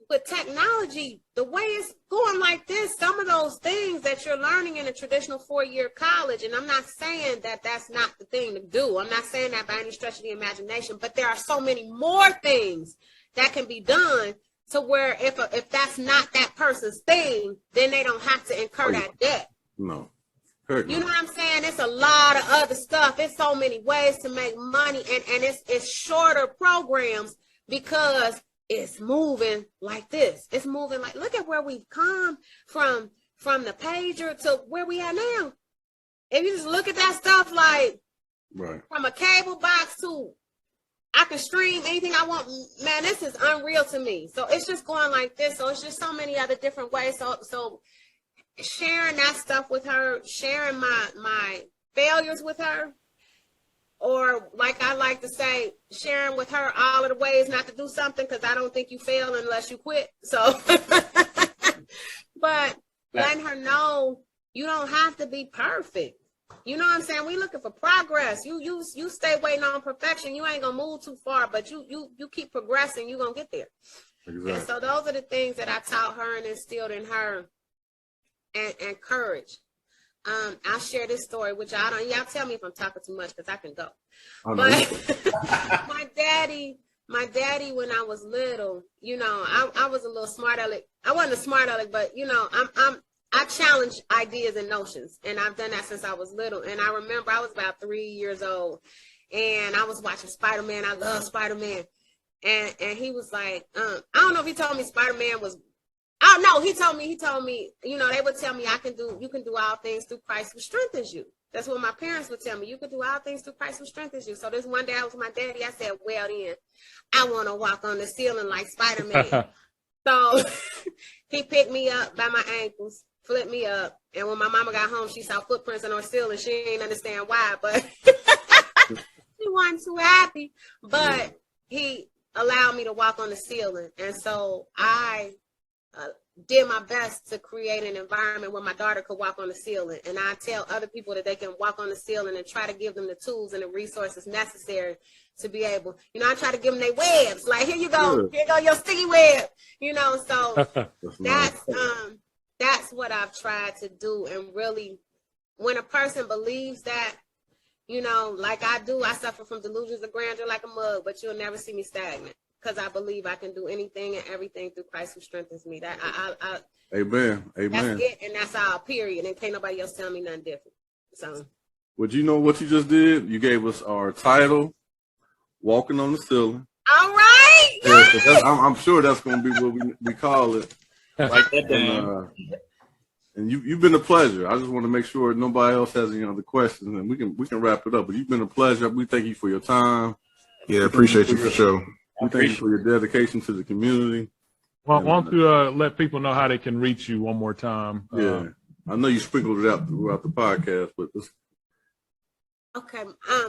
with technology, the way it's going like this, some of those things that you're learning in a traditional 4-year college, and I'm not saying that that's not the thing to do. I'm not saying that by any stretch of the imagination, but there are so many more things that can be done to where if that's not that person's thing, then they don't have to incur that debt. No. You know what I'm saying? It's a lot of other stuff. It's so many ways to make money, and it's shorter programs because it's moving like this. It's moving like, look at where we've come from the pager to where we are now. If you just look at that stuff, like from a cable box to I can stream anything I want, man, this is unreal to me. So it's just going like this. So it's just so many other different ways. So sharing that stuff with her, sharing my failures with her, or like I like to say, sharing with her all of the ways not to do something, because I don't think you fail unless you quit. So, but letting her know you don't have to be perfect. You know what I'm saying? We looking for progress. You stay waiting on perfection. You ain't gonna move too far, but you keep progressing. You gonna get there. Exactly. And so those are the things that I taught her and instilled in her, and courage. I'll share this story, which y'all tell me if I'm talking too much, because I can go. But my daddy, when I was little, you know, I was a little smart aleck. I wasn't a smart aleck, but you know, I challenge ideas and notions, and I've done that since I was little. And I remember I was about 3 years old, and I was watching Spider-Man. I love Spider-Man, and he was like, I don't know if he told me Spider-Man was. Oh no, he told me, you know, they would tell me you can do all things through Christ who strengthens you. That's what my parents would tell me. You can do all things through Christ who strengthens you. So this one day I was with my daddy. I said, well then, I want to walk on the ceiling like Spider-Man. So he picked me up by my ankles, flipped me up. And when my mama got home, she saw footprints on her ceiling. She didn't understand why, but she wasn't too happy. But he allowed me to walk on the ceiling. And so I did my best to create an environment where my daughter could walk on the ceiling. And I tell other people that they can walk on the ceiling and try to give them the tools and the resources necessary to be able, you know, I try to give them their webs. Like, here you go, here go your sticky web, you know. So that's what I've tried to do. And really, when a person believes that, you know, like I do, I suffer from delusions of grandeur like a mug, but you'll never see me stagnant. Because I believe I can do anything and everything through Christ who strengthens me. That Amen. That's it, and that's all. Period. And can't nobody else tell me nothing different. So, well, you know what you just did? You gave us our title, "Walking on the Ceiling." All right. Yeah, I'm sure that's going to be what we call it. Like that. And you've been a pleasure. I just want to make sure nobody else has any other questions, and we can wrap it up. But you've been a pleasure. We thank you for your time. Yeah, appreciate you for sure. We thank you for your dedication to the community. Well, why don't you let people know how they can reach you one more time? Yeah, I know you sprinkled it out throughout the podcast, but okay.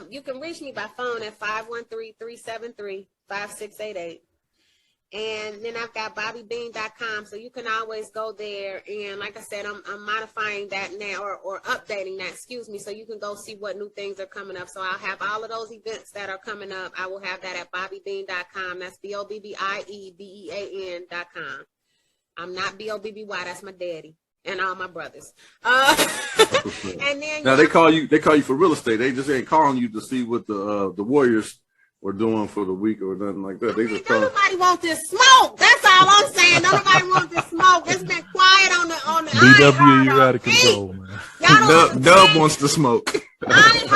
You can reach me by phone at 513-373-5688. And then I've got BobbieBean.com, so you can always go there. And like I said, I'm modifying that now, or updating that, excuse me, so you can go see what new things are coming up. So I'll have all of those events that are coming up. I will have that at BobbieBean.com. That's BobbieBean.com. I'm not BOBBY. That's my daddy and all my brothers. And then now they call you for real estate. They just ain't calling you to see what the Warriors were doing for the week or nothing like that. They just nobody want this smoke. That's all I'm saying. Nobody want this smoke. It's been quiet on the BW, you're out of control, man. Dub wants the smoke. I ain't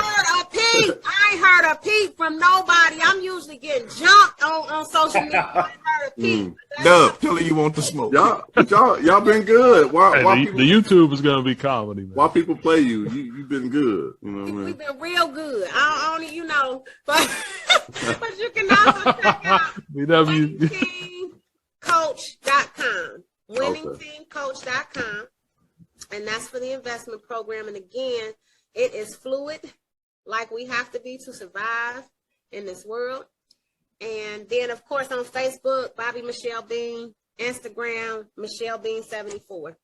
heard a peep from nobody. I'm usually getting jumped on social media. I ain't heard a peep. Dub, telling you want the smoke. Y'all been good. Why the YouTube is gonna be comedy, man. Why people play you? You've been good. You know what I mean? We've been real good. I don't, you know, but you can also check out winningteamcoach.com. Winningteamcoach.com. And that's for the investment program. And again, it is fluid. like we have to be to survive in this world. And then, of course, on Facebook, Bobbie Michelle Bean, Instagram, Michelle Bean 74.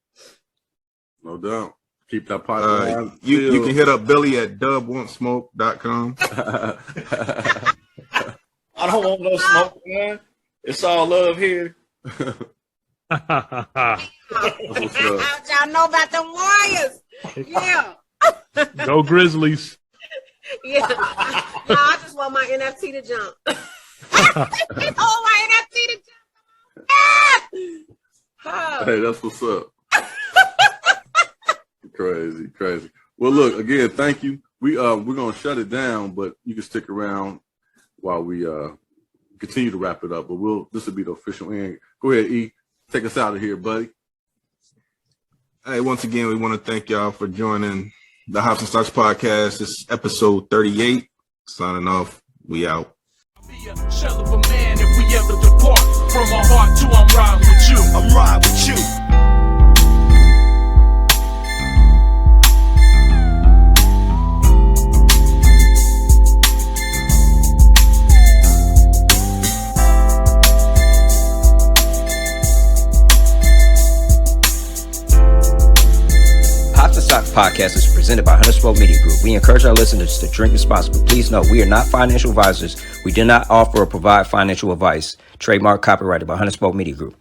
No doubt. Keep that pot. You can hit up Billy at dubwantsmoke.com. I don't want no smoke, man. It's all love here. Y'all know about the Warriors. Yeah. Go Grizzlies. Yeah. No, I just want my NFT to jump. Oh, my NFT to jump. Oh. Hey, that's what's up. Crazy. Well, look, again, thank you. We're gonna shut it down, but you can stick around while we continue to wrap it up. But this will be the official end. Go ahead, E. Take us out of here, buddy. Hey, once again, we want to thank y'all for joining the Hops and Stocks podcast. This is episode 38. Signing off. We out. Be a shell of a man if we ever depart. From my heart to I'm riding with you. I'm riding with you. Podcast is presented by Untitled Media Group. We encourage our listeners to drink responsibly. Please note, we are not financial advisors. We do not offer or provide financial advice. Trademark copyrighted by Untitled Media Group.